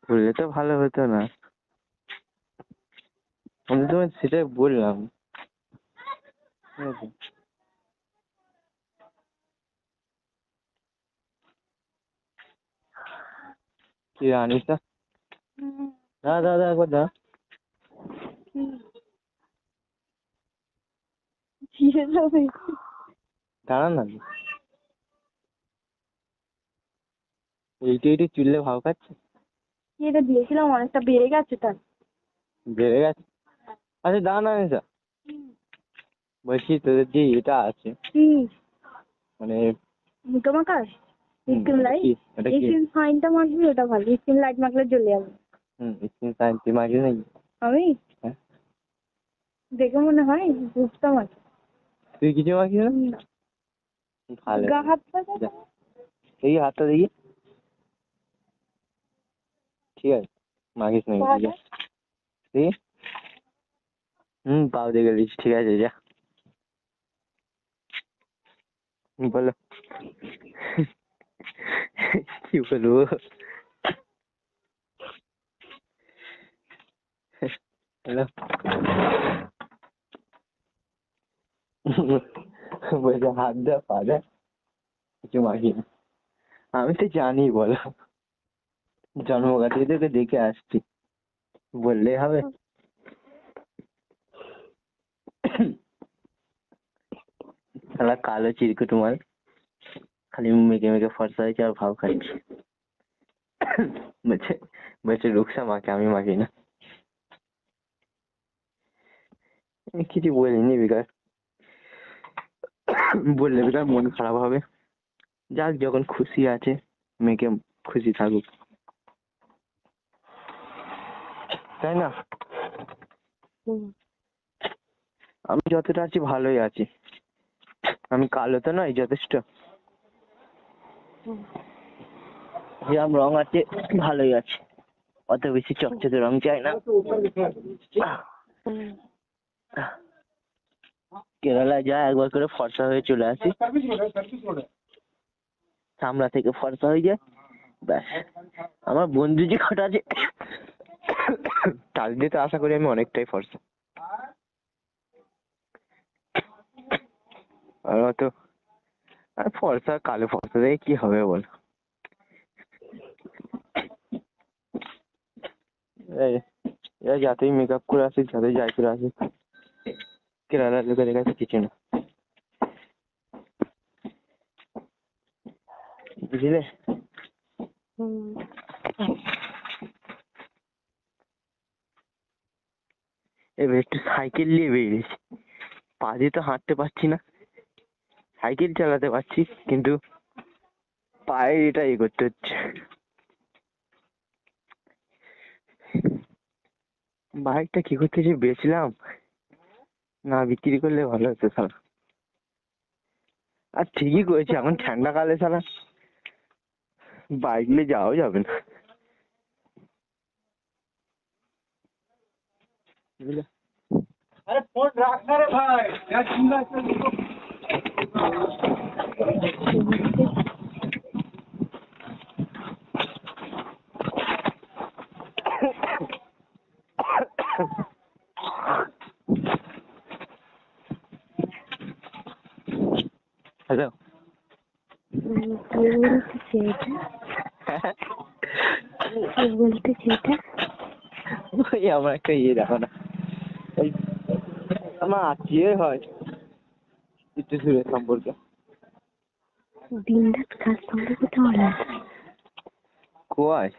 বললে তো ভালো হতো না, আমি তোমায় সেটাই বললাম, ঠিক আছে? কি আনিসা? দাদা একবার দা। দাঁড়া না, এইটু এইটু চুললে ভাব খাচ্ছে, এটা দিয়েছিলাম অনেকটা বেড়ে গেছে তার। বেড়ে গেছে। আচ্ছা দাঁড়া না আনিসা, বলছি তোদের যে এটা আছে কি মানে মুখে মাখার স্কিন লাইট? কি এটা কি? স্কিন সাইনটা মাখবি, ওটা ভালো। স্কিন লাইট মাখলে জ্বলে যাবে। স্কিন সাইন তুই মাগি নাকি? আমি হ্যাঁ? দেখে মনে হয় বুঝতাম আর কি। তুই কিছু মাগিস না? না। ভালো, গা হাত পা যা, দেখি হাতটা দেখি। ঠিক আছে, মাগিস না পা কিছু, যা দেখি। পাও দেখে দিচ্ছি, ঠিক আছে যা। বলো। কি বলবো? হ্যালো। বলছে হাত দেয় পা দেয়, কিছু মাগি না। আমি তো জানি, বলো, জন্মগত তোকে দেখে আসছি, বললেই হবে। শালা কালো চিরকুট মাল, খালি মেঘে মেঘে ফর্সা হয়েছে আর ভাব খাচ্ছি। বলছে বলছে রুকসা মাকে, আমি মাখি না। আমি কিছু বলিনি বেকার, বললে বেকার মন খারাপ হবে। যাক, যখন খুশি আছে মেয়েকে খুশি থাকুক, তাই না? আমি যতটা আছি ভালোই আছি, আমি কালো তো নয়, যথেষ্ট। যেরকম রং আছে ভালোই আছে, অত বেশি চকচকে রং চাই না। কেরালা যা একবার করে ফর্সা হয়ে চলে আসি, চামড়া থেকে ফর্সা হয়ে যায়, ব্যাস। আমার বন্ধু যে কটা আছে তার দিয়ে তো আশা করি আমি অনেকটাই ফর্সা। আর অত আর ফর্সা, কালো ফর্সা দিয়ে কি হবে বল? এরা যাতেই মেকআপ করে আসিস, যাতে যাই করে আসিস, কেরালার লোকেদের কাছে কিছু না, বুঝলে? এবার একটু সাইকেল নিয়ে বেরিয়েছি, পা দিয়ে তো হাঁটতে পারছি না, সাইকেল চালাতে পারছি কিন্তু পায়ে এটা করতে হচ্ছে। বাইকটা কি করতে যে বেচলাম, না বিক্রি করলে ভালো হতো শালা। আর ঠিকই করেছি, এখন ঠান্ডাকালে শালা বাইক নিয়ে যাওয়াও যাবে না, বুঝলে? আরে ফোন রাখ না রে ভাই, যা চিন্তা আছে হ্যালো। কে বলতেছে এটা? কে বলতেছে এটা? ওই আমার একটা দেখো না, ওই আমার আত্মীয় হয় একটু দূরের সম্পর্কে। দিনরাত কার সঙ্গে কথা বলে? কয়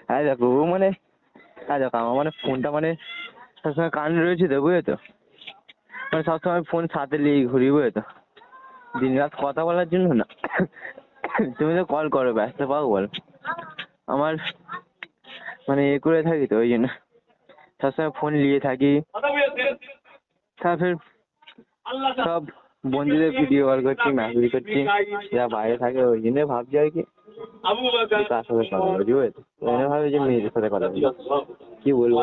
হ্যাঁ দেখো ও মানে, হ্যাঁ দেখো আমার মানে ফোনটা মানে সবসময় কানে রয়েছে তো, বুঝলে তো, মানে সবসময় ফোন সাথে নিয়ে ঘুরি, বুঝলে তো, দিন রাত কথা বলার জন্য না। তুমি তো কল করো, ব্যস্ত পাও বলো, আমার মানে এ করে থাকি তো, ওই জন্য সবসময় ফোন নিয়ে থাকি। তারপর সব বন্ধুদের ভিডিও কল করছি, মেসেজ করছি, যারা বাইরে থাকে, ওই জন্য ভাবছি আর কি কার সাথে কথা বলছি, বুঝলে তো, ওই জন্য ভাবি যে মেয়েদের সাথে কথা বলছি। কি বলবো,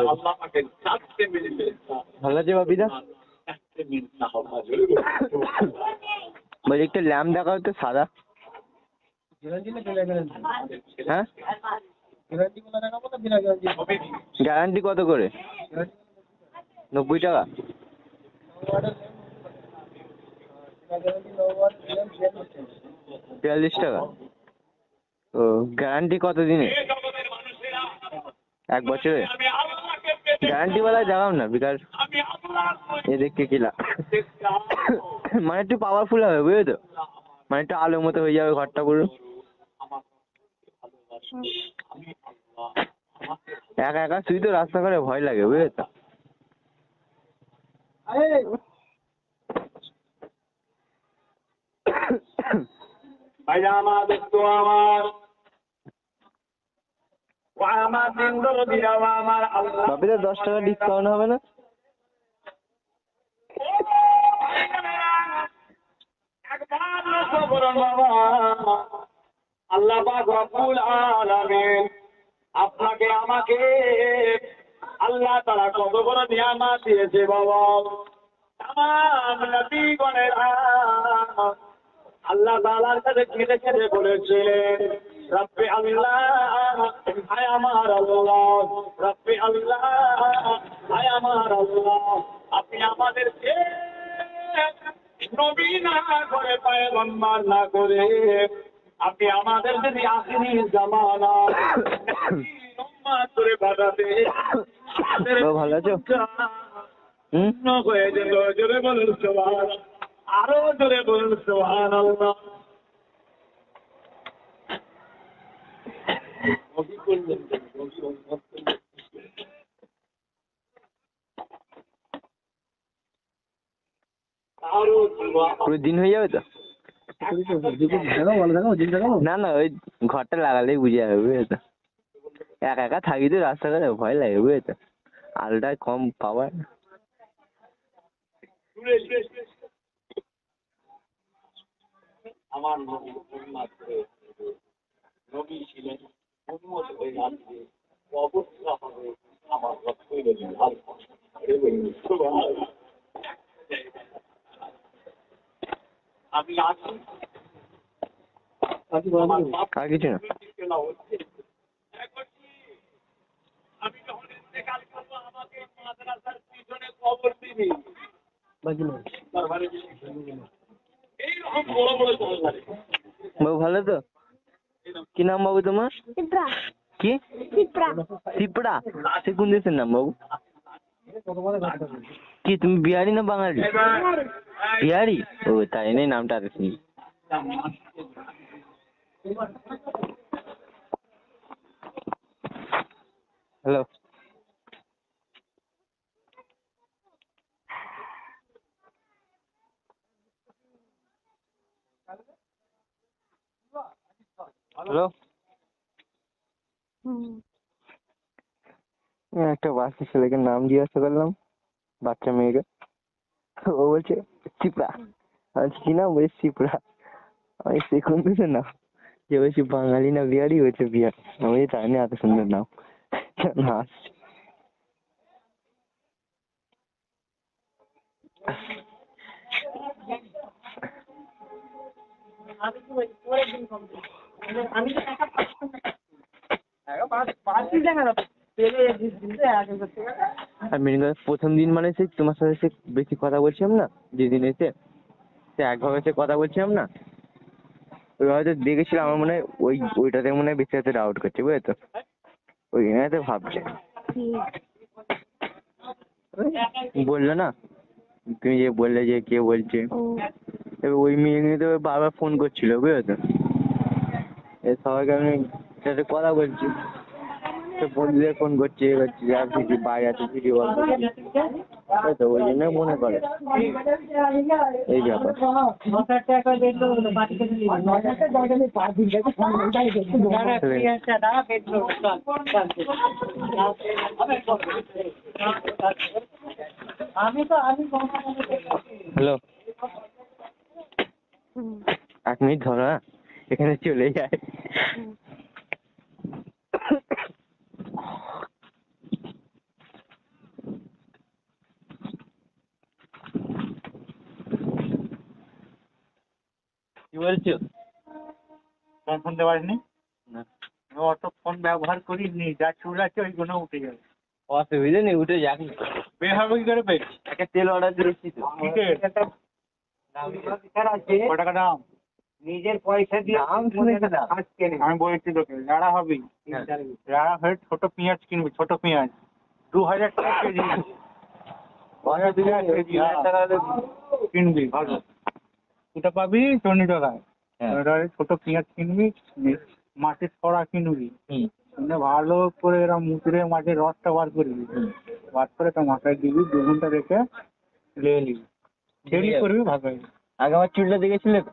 ভালো আছে বাপিদা? বলছি একটা ল্যাম্প দেখাও তো সাদা। হ্যাঁ, গ্যারান্টি কত করে? 90 টাকা? বিয়াল্লিশ টাকা? ও, গ্যারান্টি কত দিনে? 1 বছরে? গ্যারান্টি বলা দেখাও না, বিকাশ এ দেখতে কিলা মানে একটু পাওয়ারফুল হবে, বুঝলে তো, মানে একটু আলোর মতো হয়ে যাবে ঘরটা পুরো। একা একা শুই তো রাস্তা করে, ভয় লাগে, বুঝলে তো। বাপিদা 10 টাকা ডিসকাউন্ট হবে না? আল্লাহ পাক রব্বুল আলামিন আপনাকে আমাকে আল্লাহ তাআলা কত বড় নিয়ামত দিয়েছে বাবা। তামাম নবীগণের আল্লাহ তাআলার কাছে কেঁদে কেঁদে বলেছিলেন, রব্বি আল্লাহ, আয় আমার আল্লাহ, রব্বি আল্লাহ, আয় আমার আল্লাহ, আপনি আমাদেরকে নবী না করে পয়গম্বর না করে আপনি আমাদের যদি আখিরি জামানা উম্মত করে পাঠাতে ভালো আছো? হয়ে যেত। জোরে বলুন সুবহান, আরো জোরে বলুন সুবহানাল্লাহ। পুরো দিন হয়ে যাবে তো? না না, ওই ঘরটা লাগালেই বুঝে যাবে, বুঝলে তো, একা একা থাকি তো রাস্তাঘাটে, ভয় লাগে, বুঝলে তো, আলোটা কম পাওয়ার। আমার নবী নবী ছিলেন, উম্মত হয়ে আসবে, অবস্থা হবে আমার রাসূলের হাল। সুবহানাল্লাহ। আমি আছি আর কিছু না। আমি যখন ইন্তেকাল করবো আমাকে মাদ্রাসার পিছনে কবর দিবি, এইরকম বড় বড় কবর। বাবু ভালো তো? কি নাম বাবু তোমার? সিপ্রা। কি? সিপ্রা। সিপড়া? সে কোন দেশের নাম বাবু? কি তুমি বিহারি না বাঙালি? বিহারি? ও তাই নেই, নামটা আর শুনি। হ্যালো। হ্যালো। একটা বাচ্চা ছেলেকে নাম জিজ্ঞাসা করলাম, বাচ্চা মেয়েকে, ও বলছে চিপড়া। আমি বলছি, কি নাম? বলছি চিপড়া। আমি সেখান থেকে না, যে বলছি বাঙালি না বিহারি? বলছে বিহারি। আমি বলছি তাই না, এত সুন্দর নাম। হাসছে। আমি তো টাকা পাচ্ছি না, পেলে দিতে আগে করতে গেলে। আর মেন কথা, প্রথম দিন মানে সে তোমার সাথে সে বেশি কথা বলছিলাম না, যেদিন এসে সে একভাবে সে কথা বলছিলাম না, ওই হয়তো দেখেছিল আমার মনে হয় ওইটাতে মনে হয় বেশি হয়তো ডাউট করছে, বুঝলে তো? ওই হয়তো ভাবছে, বললো না তুমি যে বললে যে কে বলছে, ও এবার ওই মেয়ে নিয়ে তো বারবার ফোন করছিল, বুঝলে তো? সবাইকে আমি সাথে কথা বলছি, তো বন্ধুদের ফোন করছে, আর ভিডিও বাইরে আছে, ভিডিও কল করছে, তো ওই জন্য মনে করে এই ব্যাপার। 9,000 টাকা দিলো, বাড়ি থেকে নিয়ে 9,000 টাকা দাঁড়ালে 5 দিন থেকে ফোন উঠাই দিচ্ছে। দাঁড়া, তুই একটা দাঁড়া, পেট্রোল আমি হ্যালো, হুম, 1 মিনিট ধরো, হ্যাঁ? এখানে চলে যায়। হুম। কি বলছো? ফোন শুনতে পারিনি? না, আমি অত ফোন ব্যবহার করিনি, যা চুল আছে ওইগুলো উঠে যাবে। অসুবিধা নেই, উঠে যাক। বের হবে কি করে বের? একটা তেল অর্ডার দিয়েছি তো। কিসের? কত টাকা দাম? নিজের পয়সা দিয়ে দাম শুনেছি না। আমি বলছি তোকে, রাড়া হবি। রাড়া হয়ে ছোট পেঁয়াজ কিনবি, ছোট পেঁয়াজ 2,000 টাকা কেজি। 2,000 কেজি কিনবি, ভালো ওটা পাবি 20 টাকায়। হ্যাঁ। এবারে ছোট পেঁয়াজ কিনবি, মাছের ছড়া কিনবি, হুম। কিনে ভালো করে এরকম মুচড়ে মাছের রসটা বার করবি, বার করে তো মাথায় দিবি, 2 ঘন্টা রেখে লেয়ে নিবি, ছেড়ি করবি, ভালো হবে। আগে আমার চুলটা দেখেছিলে তো?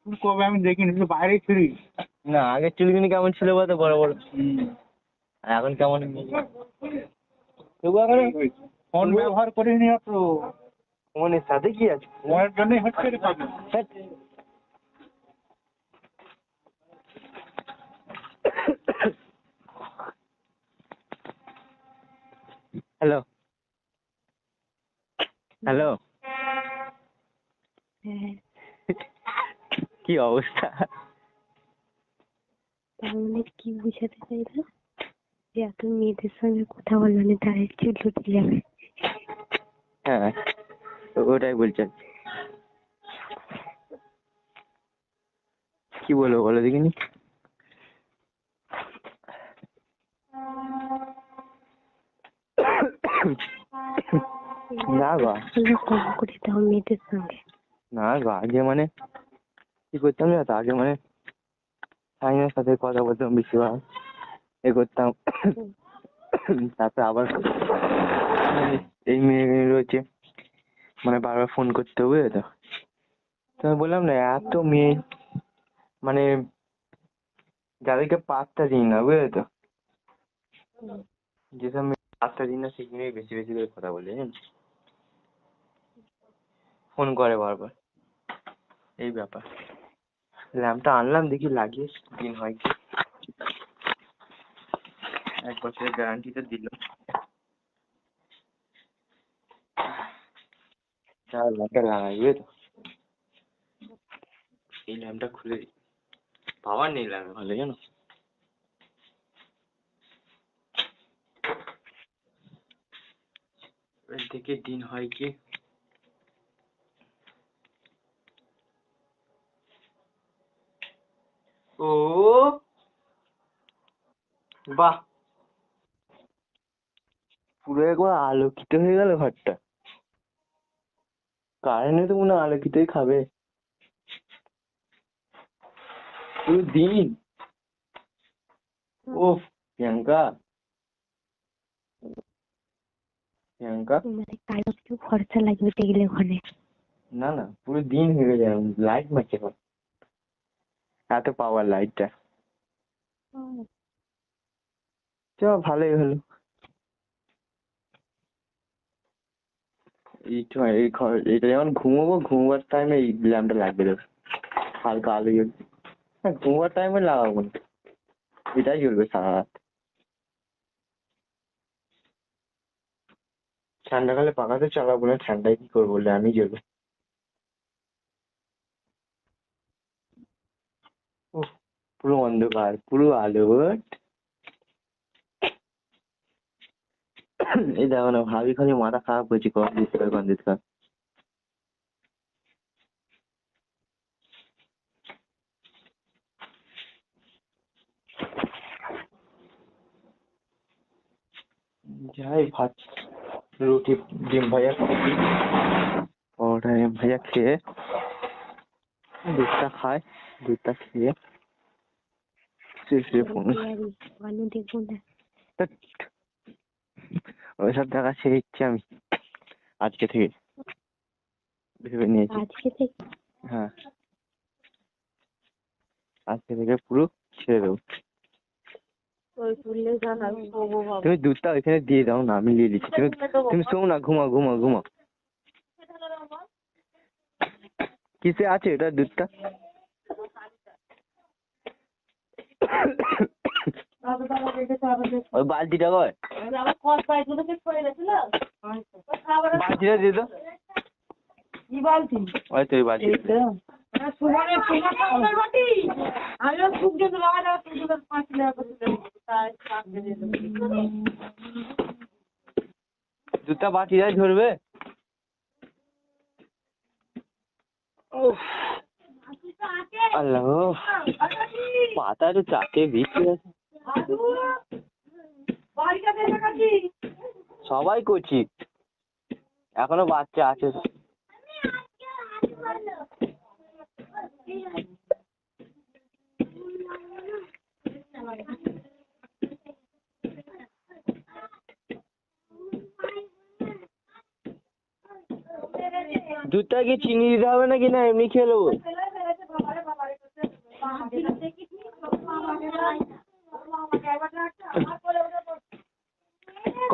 তুই কবে? আমি দেখিনি, তুই বাইরে ছিড়ি। না, আগের চুলগুলি কেমন ছিল বলতো, বড় বড়। আর এখন কেমন? তবু এখন ফোন ব্যবহার করিনি অত, ফোনের সাথে কি আছে? ফোনের জন্যই হচ্ছে রে পাবি। হ্যালো, হ্যালো, হ্যাঁ, কি অবস্থা? তার মানে কি বুঝাতে চাইলো? যে এত মেয়েদের সঙ্গে কথা বললো না, তাদের চুল উঠে যাবে। হ্যাঁ, তো ওটাই বলছি। কি বলবো বলো দেখিনি? না গো, এগুলো কম করে দাও মেয়েদের সঙ্গে। না গো, আগে মানে কি করতাম জানো তো? আগে মানে সাইনের সাথে কথা বলতাম বেশিরভাগ, এ করতাম। তারপরে আবার এই মেয়ে রয়েছে, মানে বারবার ফোন করতে হবে তো। তো আমি বললাম না, এত মেয়ে, মানে যাদেরকে পাত্তা দিই না, বুঝলে তো? যেসব মেয়ে পাত্তা দিই না, সেই মেয়ে বেশি বেশি করে কথা বলে, জানেন? ফোন করে বারবার, এই ব্যাপার। ল্যাম্পটা আনলাম, দেখি লাগিয়ে দিন হয় কি। 1 বছরের গ্যারান্টি তো দিল। ল্যাম্পটা লাগাই, বুঝলে তো? এই ল্যাম্পটা খুলে দিই, পাওয়ার নেই ল্যাম্পে ভালো, জানো? এবার দেখে দিন হয় কি। ও বাহ, পুরো একবার আলোকিত হয়ে গেল ঘরটা। কারেন্টে তো মনে হয় আলোকিতই খাবে পুরো দিন। ও প্রিয়াঙ্কা, প্রিয়াঙ্কা, মানে কারো একটু খরচা লাগবে দেখলে ওখানে। না না, পুরো দিন হয়ে যায়, লাইট মারছে এখন, এত পাওয়ার লাইটটা। চ, ভালোই হলো। এটা যখন ঘুমোবার টাইমে এই ল্যাম্পটা লাগবে দেবে, হালকা আলো জ্বলবে। হ্যাঁ, ঘুমোবার টাইমে লাগাবো না, এটাই জ্বলবে সারা রাত। ঠান্ডাকালে পাখাতে চালাবো না, ঠান্ডায় কি করবো, ল্যাম্পই জ্বলবে। উফ, পুরো অন্ধকার, পুরো আলো। এই দেখো না, ভাবি খালি মাথা খারাপ করছে, কঞ্জিত খান। যাই ভাত, রুটি, ডিম ভাজা, পরোটা, ডিম ভাজা খেয়ে দুধটা খাই, দুধটা খেয়ে শুয়ে ফোন। দেখবো না। ওইসব দেখা ছেড়ে দিচ্ছি আমি আজকে থেকে, ভেবে নিয়েছি। আজকে থেকে হ্যাঁ, আজকে থেকে পুরো ছেড়ে দেবো। ওই তুললে জানা শোবো বাবা। তুমি দুধটা ওইখানে দিয়ে দাও না, আমি নিয়ে দিচ্ছি। তুমি শোও না, ঘুমাও। কিসে আছে এটা দুধটা? ওই বালতিটা কয়, বালতিটা দিয়ে দাও। কি বালতি? ওই তো ওই বালতি। সুমনের বাটি আমিও খুব যেতে লাগা 5 টাকা করে তাই দুধটা বাটিটাই ধরবে। উফ, আল্লাহ, পাতা একটু চাকে ভিজে আছে। সবাই করছি, এখনো বাচ্চা আছে। দুধটা কি চিনি দিতে হবে নাকি না এমনি খেয়ে নেবো?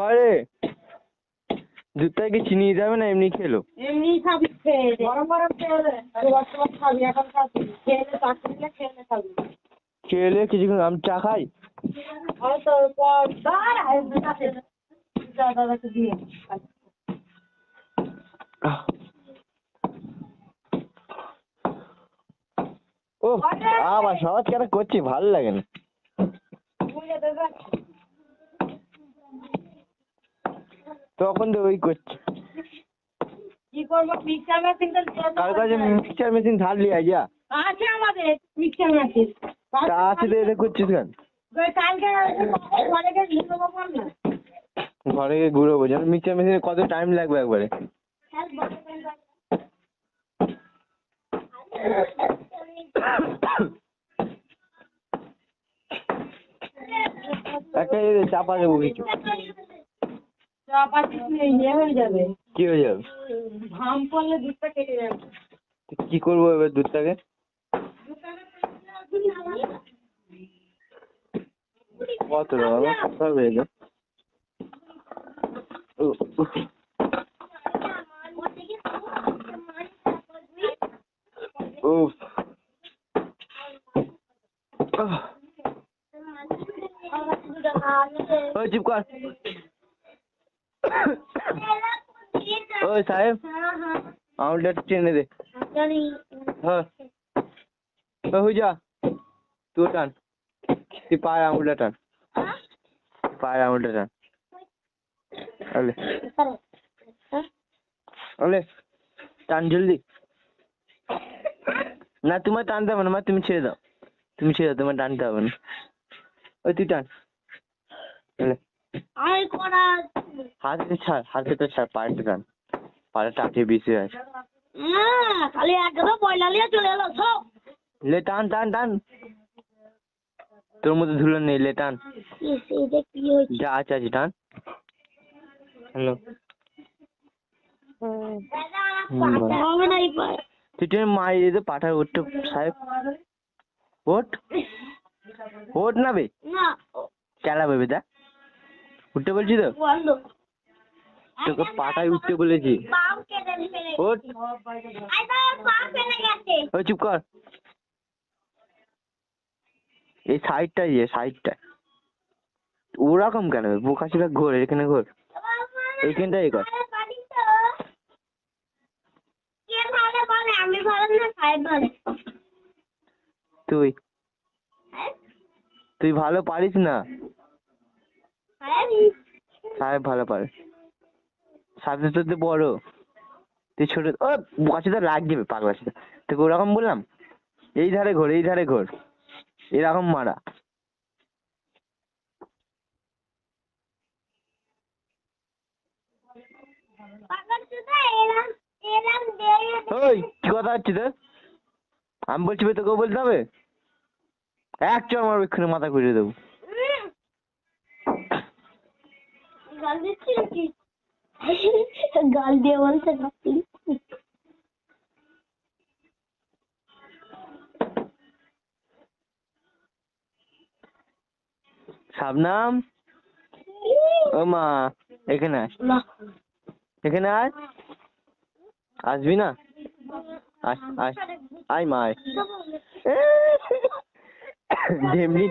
করে দুধটা কি চিনি দিতে হবে না এমনি খেলো? এমনি খাবি, গরম খেয়ে খাবি, এখন খাবি খেলে চাকরি খেলে খাবি। খেলে কিছুক্ষণ আমি চা খাই। হয়তো দাদাকে দিয়ে ও আবার সহজ কেন করছি, ভালো লাগে না। তখন তো ওই করছি। কি করবো, মিক্সার মেশিনটা কার কাছে মিক্সচার মেশিন ধারলি আইয়া? আছে আমাদের মিক্সার মেশিন। তা আছে তো এটা করছিস কেন? কালকে ঘরে গিয়ে ঘুরবো বল না। ঘরে গিয়ে ঘুরবো, যেন মিক্সচার মেশিনে কত টাইম লাগবে একবারে। একটা চাপা দেবো কিছু। চাপাতি ইয়ে হয়ে যাবে, কি হয়ে যাবে? ঘাম পড়লে দুধটা কেটে যাবে। কি করবো এবার দুধটাকে? কত টাকা সব হয়ে যাবে। উফ, ওই চুপ কর। ওই সাহেব, আঙুলটা একটু টেনে দে। হ্যাঁ, ওই যা, তুই টান, তুই পায়ের আঙুলটা টান, পায়ের আঙুলটা টান। আলে আলে টান জলদি। না তোমার টানতে হবে না, মা তুমি ছেড়ে দাও, তোমার টানতে হবে না। ওই তুই টান। হাতে ছাড়, হাতে তো ছাড়, পায়েরটা টান, পায়ের টাকে বেশি আছে। খালি একদম পয়লা নিয়ে চলে এলো সব। লে টান টান টান, তোর মধ্যে ধুলো নেই, লে টান। এটা কি হয়েছে? যা আছে আছে টান। হ্যালো, হবে না এই পায়ে। তুই টেনে মারিয়ে দে পাঠার ওঠটা সাহেব। ওঠ ওঠ না বে, না চালাবে বেদা, উঠতে বলছি তো। বন্ধ। তোকে পাটায় উঠতে বলেছি। পাও কেটে ফেলে ওঠ, আই তো পা ফেলে গেছে ওই চুপ কর। এই সাইডটা ওরকম কেন বোকাচোদা, ঘোর এখানে, ঘোর এইখানটাই কর। কে ভালো বলে? আমি ভালো না সাহেব ভালো? তুই ভালো পারিস না, সাহেব ভালো পারে। সাহেব তো বড়, তুই ছোট। ও বোকাচোদা রাগ যাবে পাগলা ছেলে, তোকে ওরকম বললাম। এই ধারে ঘোর এরকম মারা। ওই কি কথা হচ্ছে তোর? আমি বলছি তোকেও বলতে হবে? এক চর আমার ওইখানে মাথা ঘুরিয়ে দেবো। গাল দিচ্ছি নাকি? গাল দিয়ে বলছে শাবনাম, ও মা এখানে আয়, এখানে আয়। আসবি না? আয় মা আয়। ঢেমনি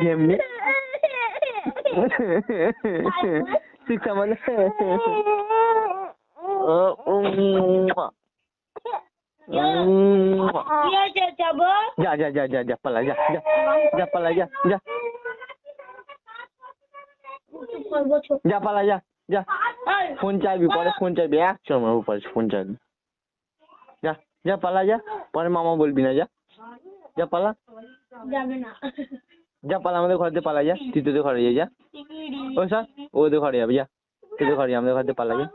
শিক্ষা মানে যা পালা, যা পালা, যা পালা, যা। ফোন চাইবি পরে, ফোন চাইবি এক চর উপরে, ফোন চাইবি। যা পালা, যা পরে মামা বলবি না, যা পালা, যাবে না যা পালা, আমাদের ঘরে পালা, যা তুই তোদের ঘরে যা। ও স্যার ওদের ঘরে যাবে, যা তোদের ঘরে, আমাদের ঘরে পালা, যা।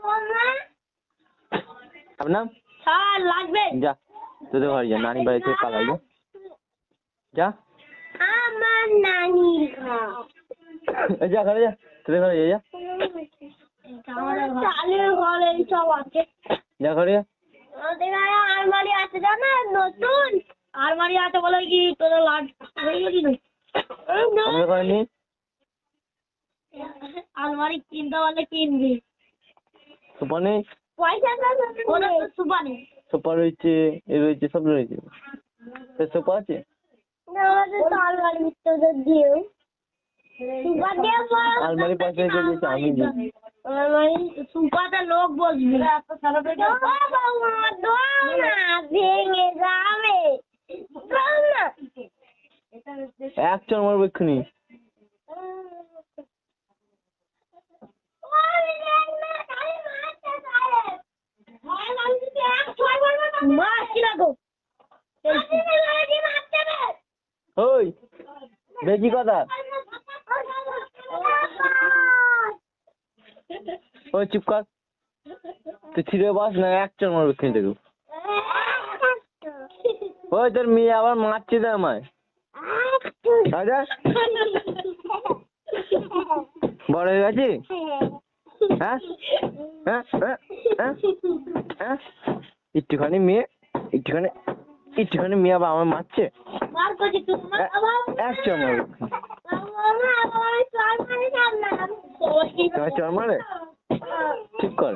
আপনার লাগবে যা তোদের ঘরে যা, নানি বাড়ি থেকে পালা, যা। আমার নানির ঘর, যা ঘরে যা, তোদের ঘরে যা, চালের ঘর এই সব আছে। যা ঘরে যা। ওদের গায়ে আলমারি আছে জানো, নতুন আলমারি আছে বলে কি তোরা লাট হয়ে গেলি না? আমাদের ঘরে নেই। আলমারি কিনতে বলে কিনবি, সুপার নেই, পয়সা ওরা তো সুপার নেই। সুপার রয়েছে, এ রয়েছে, সব রয়েছে। সুপার আছে আমাদের তো আলমারি তোদের দিও সুপার দিয়ে আলমারি পয়সা রেখে দিয়েছে, আমি দিই। আলমারি সুপারটা লোক বসবে, ভেঙে যাবে এক চর মারবো এক্ষুনি। ওই বেশি কথা, ওই চুপ কর, তুই ছিঁড়ে বস না, এক চর মারবো এক্ষুনি দেখো। ওই তোর মেয়ে আবার মারছে তো আমায়। আচ্ছা বড় হয়ে গেছি? হ্যাঁ হ্যাঁ হ্যাঁ হ্যাঁ হ্যাঁ একটুখানি মেয়ে আবার আমার মারছে। এক চর মারবো। তোমার চর মারে? ঠিক কর।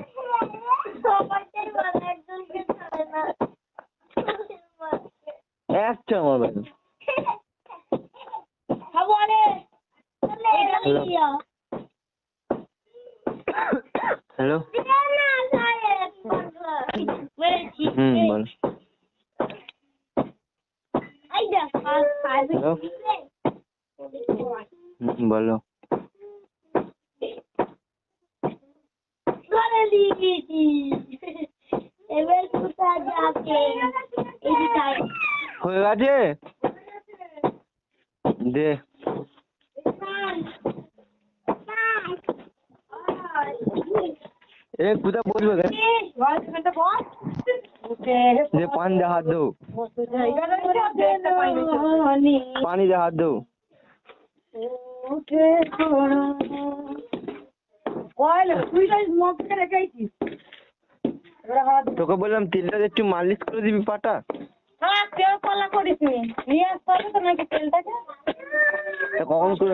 এক চর মারবে। হ্যালো, বল। হ্যালো, বলো। এবার কোথায় যাবে? হয়ে গেছে দে। এ কোথায় বসবে রে? যে পানি দিয়ে হাত দো, পানি দিয়ে হাত দো। তোকে বললাম তেলটা একটু মালিশ করে দিবি পাটা। হ্যাঁ কেউ কলা করিস নি, নিয়ে আসতে হবে তো নাকি তেলটাকে? কখন করে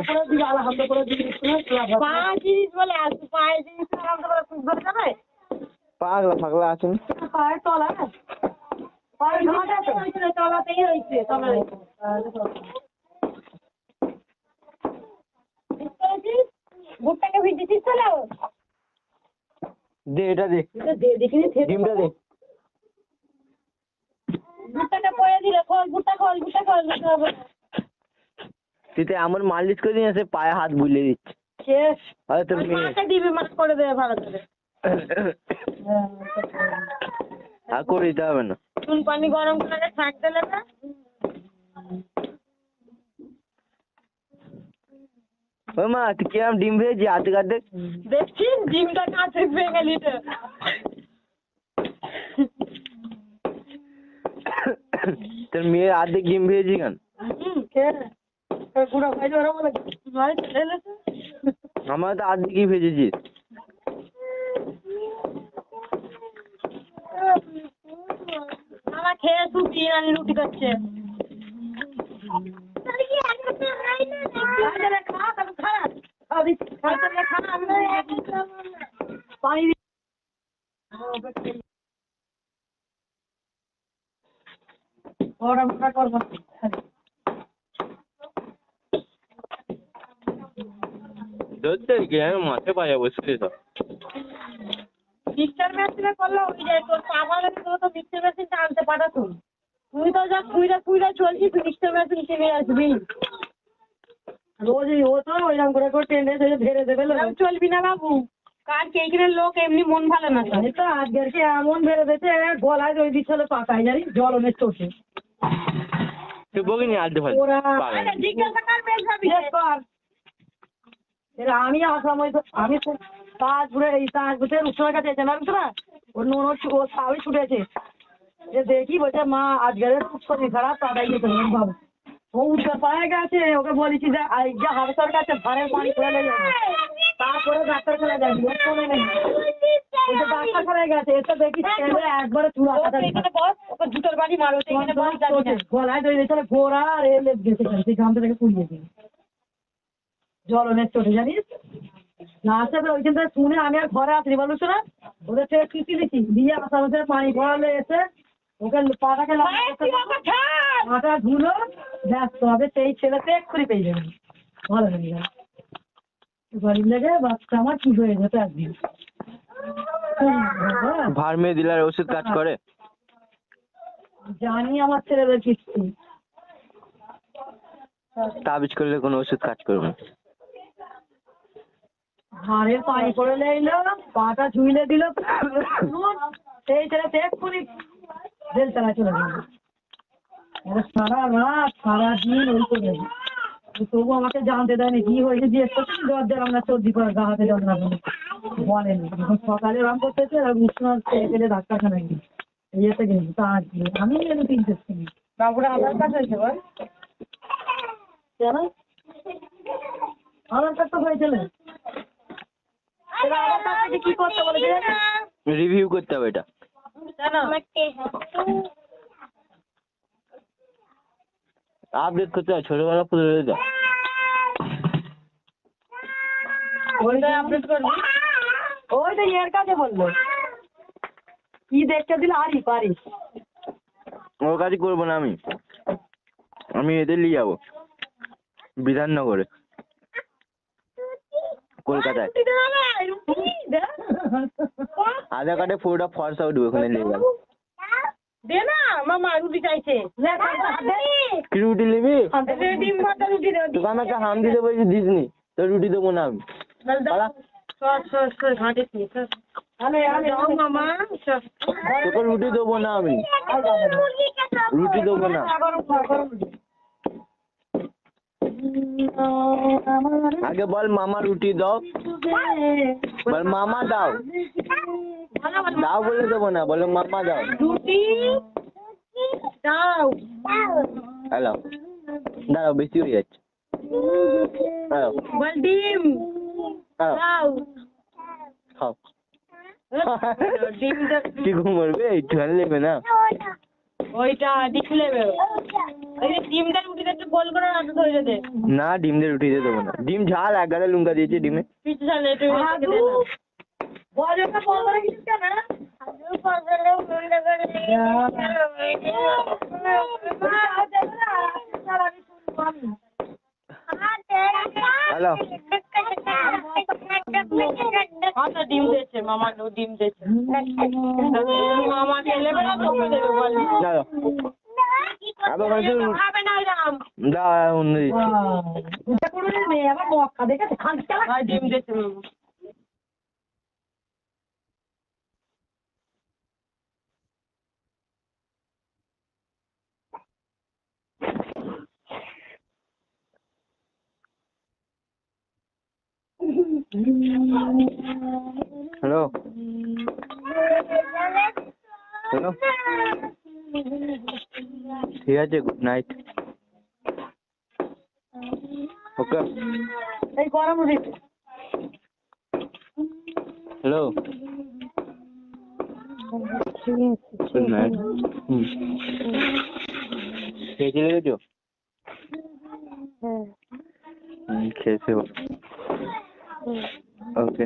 পাঁচ জিনিস বলে আসবি, পাঁচ জিনিস আলাদা করে খুব ধরে যাবে। পাগলা ফাগলা আছেন। পায়ের তলা না পায়ের ঘাটাতে হয়েছিল তলাতেই হয়েছে তলায় ভুট্টাকে ভিজেছিস চলো দে এটা দে, দেখিনি ডিমটা দে। ভুট্টাটা পড়ে দিলে খোল ভুট্টা খোল তুই তো এমন মালিশ করে দিস পায়ে হাত বুলিয়ে দিচ্ছে। শেষ আরে তোর মেয়ে মাকে দিবি মাছ করে দেবে ভালো করে আর করে দিতে হবে না। চুন পানি গরম করে থাক দিলে না ও মা তুই কিরম ডিম ভেজেছি হাতে কাটে? দেখছি ডিমটা কাছে ভেঙে নিতে তোর মেয়ের আর্ধেক ডিম ভেজেছি কেন? পুরো ভাই ওরা বলে ভাই চলে আমার তো আর্ধেকই ভেজেছিস। আমার খেয়ে রুটি রানি রুটি করছে ধরতে কি আমি মাঠে পায়ে বসে তো। মিক্সচার মেশিনে করলে হয়ে যায় তোর পাপা লাগে তো মিক্সচার মেশিনটা আনতে পাঠাতো তুই তো যা কুইরা চলছিস মিক্সচার মেশিন কিনে আসবি রোজই ও তো ওইরকম করে টেন্ডে ধরে দেবে চলবি না বাবু কার কেকের লোক এমনি মন ভালো না জানি তো আজকে এমন বেড়ে দিয়েছে গলায় ওই বিছালে পাকায় জানি জলনের চোখে তুই বকিনি আলতে পারি ওরা জিজ্ঞাসা কর বেশ ভাবি আমি আসলাম ওই আমি তাজপুরে এই তাজপুরের উৎসবের কাছে যেতে পারবো না ওর নুন ও সাবই ছুটেছে যে দেখি বলছে মা আজকের খুব শরীর খারাপ তাড়াই যেতে বাবু ও উঠতে পায়ে গেছে ওকে বলেছি যে আইজা হাবসার কাছে ভাড়ের পানি ফেলে যাবে তারপরে ডাক্তারখানায় যাবি ও শোনে নেই ওই যে ডাক্তারখানায় গেছে এসে দেখি ছেলে একবারে চুলা কাটা ওকে জুতোর বাড়ি মারো গলায় দই দিয়েছিল ঘোড়া আর এ লেপ গেছে সেই ঘামটা থেকে পুড়িয়েছে জলনের চোটে জানিস না আসে তো ওইখান থেকে শুনে আমি আর ঘরে আসি বলুস না ওদের থেকে কিস্তি দিচ্ছি দিয়ে আসামে পানি পড়ালে এসে ওকে পাটাকে মাথা ধুলো ব্যস্ত হবে সেই ছেলেতে এক্ষুনি পেয়ে যাবে ভালো হয়ে যাবে গরিব লেগে বাচ্চা আমার ঠিক হয়ে যেত একদিন ভার্মে দিলার ওষুধ কাজ করে? জানি আমার ছেলেদের কিস্তি তাবিজ করলে কোনো ওষুধ কাজ করবে না। ঘাড়ের পানি করে এলো পাটা ঝুইলে দিল সেই ছেলেতে এক্ষুনি জেল চালা চলে গেল সারা রাত সারাদিন ওই করে তবু আমাকে জানতে দেয়নি কি হয়েছে জিজ্ঞেস করছি জ্বর দিলাম না সর্দি করে গা হাতে জ্বর লাগবে বলেনি যখন সকালে রাম করতেছে উষ্ণ পেলে ডাক্তারখানায় গিয়ে ইয়েতে গেছি তা আমি এলো 3 বাবুরা আধার কার্ড হয়েছে বল কেন আধার কার্ড তো হয়েছিল আধার কার্ডটাকে কি করতে বলেছে রিভিউ করতে হবে এটা। আপডেট করতে হবে ছোটবেলা পুরো যা ওইটাই আপডেট করবি ওইটা এর কাছে বললো কি দেখতে দিলে আরই পারিস ওর কাছে করবো না আমি এদের নিয়ে যাবো বিধাননগরে কলকাতায় আধার কার্ডে পুরোটা ফর্সা উঠবে ওখানে নিয়ে যাবো। দে না মামা রুটি চাইছে কি রুটি নিবি? ডিম ভাজা রুটি দে তোকে আমি একটা হাম দিতে বলছি দিস নি তো রুটি দেবো না আমি। মামা তোকে রুটি দেবো না আমি, রুটি দেবো না। আগে বল মামা রুটি দাও, বল মামা দাও, দাও বলে দেবো না, বলো মামা দাও। রুটি দাও হ্যালো দাঁড়াও বেশি হয়ে যাচ্ছে। হ্যালো বল ডিম দাও খাও। ডিমটা কি ঘুমোরবে একটু নেবে না ওইটা ডিম নেবে ওই ডিমটা রুটিটা একটু গোল করে রাখতে ধরে দে না ডিম দিয়ে রুটি দিয়ে দেবো না। ডিম ঝাল এক গাদা লঙ্কা দিয়েছে ডিমে। পিছু চালে একটু বল এটা বল করে কিছু কেন হ্যালো আচ্ছা ডিম দিয়েছে মামা ডিম দিয়েছে মামা খেলে বেলা তোকে দেবে বল চলো আবার খাবে না এরকম যা অন্য দিচ্ছি আবার মক্কা দেখেছে খালি আর ডিম দিয়েছে মামা হ্যালো হ্যালো ঠিক আছে গুড নাইট ওকে এই গরম উঠেছে হ্যালো গুড নাইট খেয়ে চলে গেছো খেয়েছে ওকে